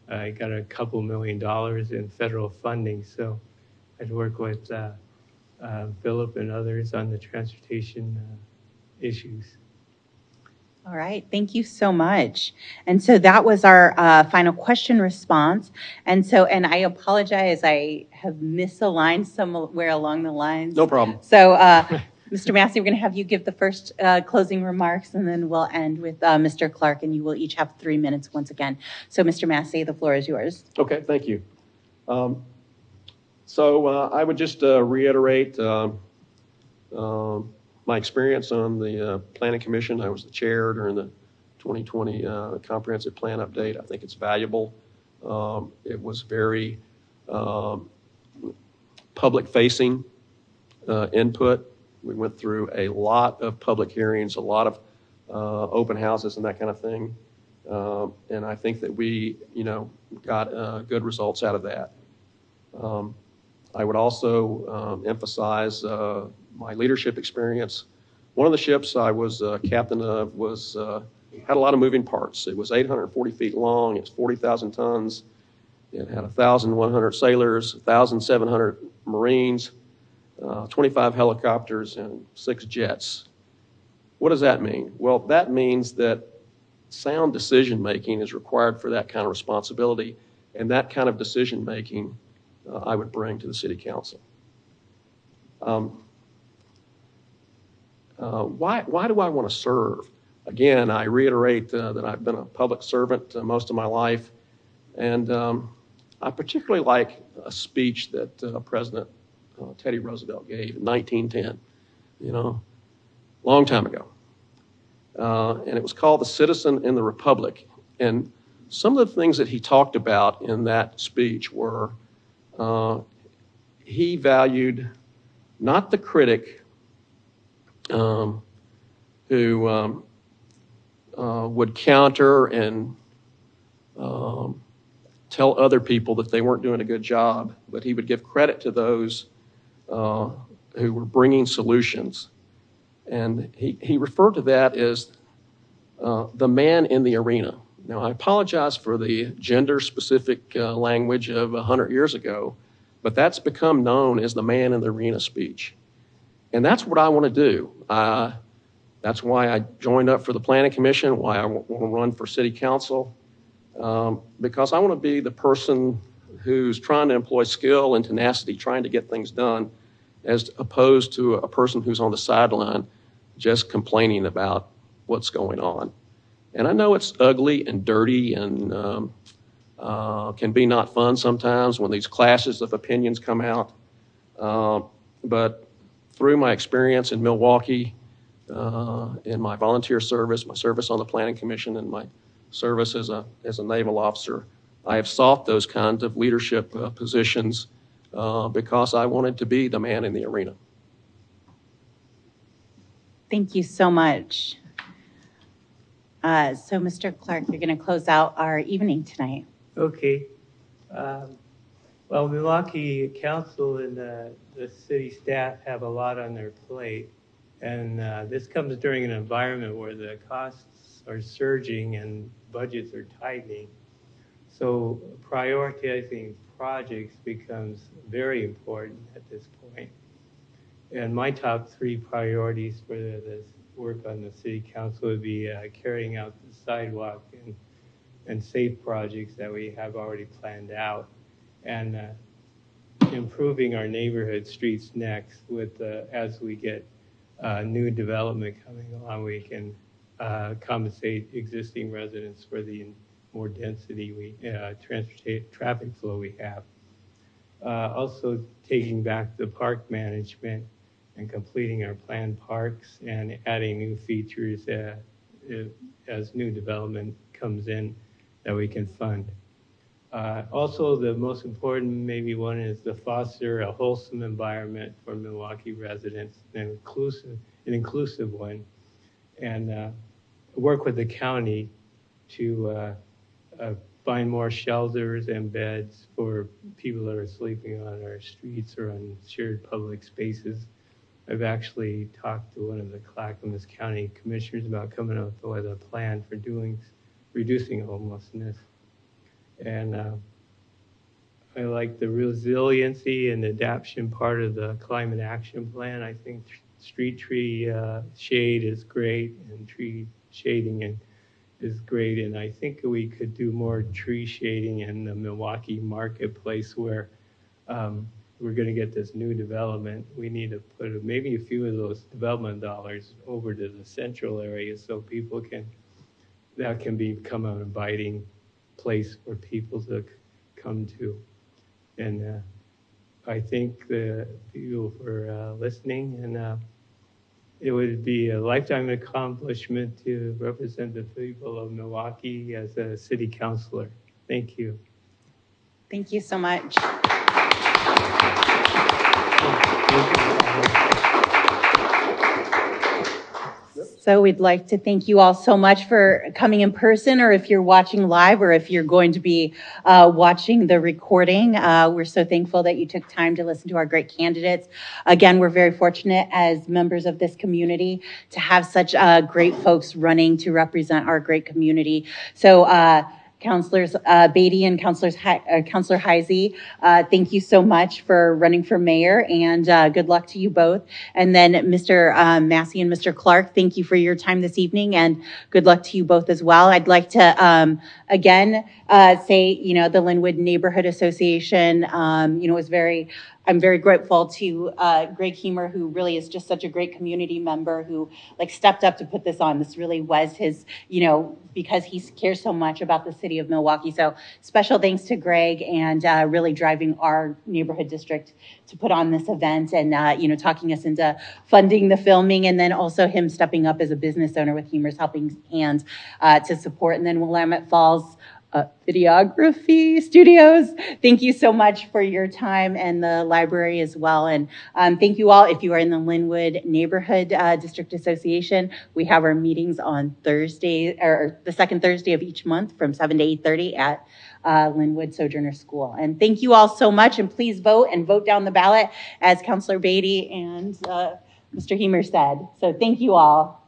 I got a couple $1 million in federal funding, so I'd work with Philip and others on the transportation issues. All right, thank you so much. And so that was our final question response. And I apologize, I have misaligned somewhere along the lines. No problem. So Mr. Massey, we're going to have you give the first closing remarks, and then we'll end with Mr. Clark, and you will each have 3 minutes once again. So Mr. Massey, the floor is yours. Okay, thank you. So I would just reiterate my experience on the Planning Commission. I was the chair during the 2020 Comprehensive Plan Update. I think it's valuable. It was very public-facing input. We went through a lot of public hearings, a lot of open houses and that kind of thing. And I think that we, got good results out of that. I would also emphasize my leadership experience. One of the ships I was captain of had a lot of moving parts. It was 840 feet long. It's 40,000 tons. It had 1,100 sailors, 1,700 Marines, 25 helicopters, and 6 jets. What does that mean? Well, that means that sound decision-making is required for that kind of responsibility, and that kind of decision-making I would bring to the City Council. Why do I want to serve? Again, I reiterate that I've been a public servant most of my life, and I particularly like a speech that President Teddy Roosevelt gave in 1910, long time ago. And it was called The Citizen in the Republic. And some of the things that he talked about in that speech were he valued not the critic who would counter and tell other people that they weren't doing a good job, but he would give credit to those who were bringing solutions. And he referred to that as the man in the arena. Now, I apologize for the gender-specific language of 100 years ago, but that's become known as the man in the arena speech. And that's what I want to do. That's why I joined up for the Planning Commission, why I want to run for City Council, because I want to be the person who's trying to employ skill and tenacity, trying to get things done, as opposed to a person who's on the sideline just complaining about what's going on. And I know it's ugly and dirty and can be not fun sometimes when these clashes of opinions come out. But through my experience in Milwaukie, in my volunteer service, my service on the Planning Commission, and my service as a naval officer, I have sought those kinds of leadership positions because I wanted to be the man in the arena. Thank you so much. So, Mr. Clark, you're going to close out our evening tonight. Okay. Well, Milwaukee Council and the city staff have a lot on their plate, and this comes during an environment where the costs are surging and budgets are tightening. So prioritizing projects becomes very important at this point. And my top 3 priorities for this work on the city council would be carrying out the sidewalk and safe projects that we have already planned out, and improving our neighborhood streets next. With as we get new development coming along, we can compensate existing residents for the more density traffic flow we have. Also taking back the park management and completing our planned parks and adding new features as new development comes in that we can fund. Also, the most important maybe one is to foster a wholesome environment for Milwaukie residents, an inclusive one, and work with the county to find more shelters and beds for people that are sleeping on our streets or on shared public spaces. I've actually talked to one of the Clackamas County commissioners about coming up with a plan for reducing homelessness. And I like the resiliency and adaptation part of the climate action plan. I think street tree shade is great, and tree shading is great. And I think we could do more tree shading in the Milwaukie marketplace where we're going to get this new development. We need to put maybe a few of those development dollars over to the central area so people that can become an inviting place for people to come to. And I thank the people for listening, and it would be a lifetime accomplishment to represent the people of Milwaukie as a city councilor. Thank you. Thank you so much. So we'd like to thank you all so much for coming in person, or if you're watching live, or if you're going to be watching the recording. We're so thankful that you took time to listen to our great candidates. Again, we're very fortunate as members of this community to have such great folks running to represent our great community. So Councilors Beatty and Councilor Heisey, thank you so much for running for mayor, and good luck to you both. And then Mr. Massey and Mr. Clark, thank you for your time this evening, and good luck to you both as well. I'd like to again say, the Linwood Neighborhood Association, I'm very grateful to Greg Heemer, who really is just such a great community member who stepped up to put this on. This really was his, because he cares so much about the city of Milwaukie. So special thanks to Greg, and really driving our neighborhood district to put on this event, and talking us into funding the filming, and then also him stepping up as a business owner with Heemer's Helping Hands to support. And then Willamette Falls videography studios. Thank you so much for your time, and the library as well. And thank you all. If you are in the Linwood Neighborhood District Association, we have our meetings on Thursday, or the second Thursday of each month from 7 to 8:30 at Linwood Sojourner School. And thank you all so much, and please vote and vote down the ballot, as Councilor Beatty and Mr. Hemer said. So thank you all.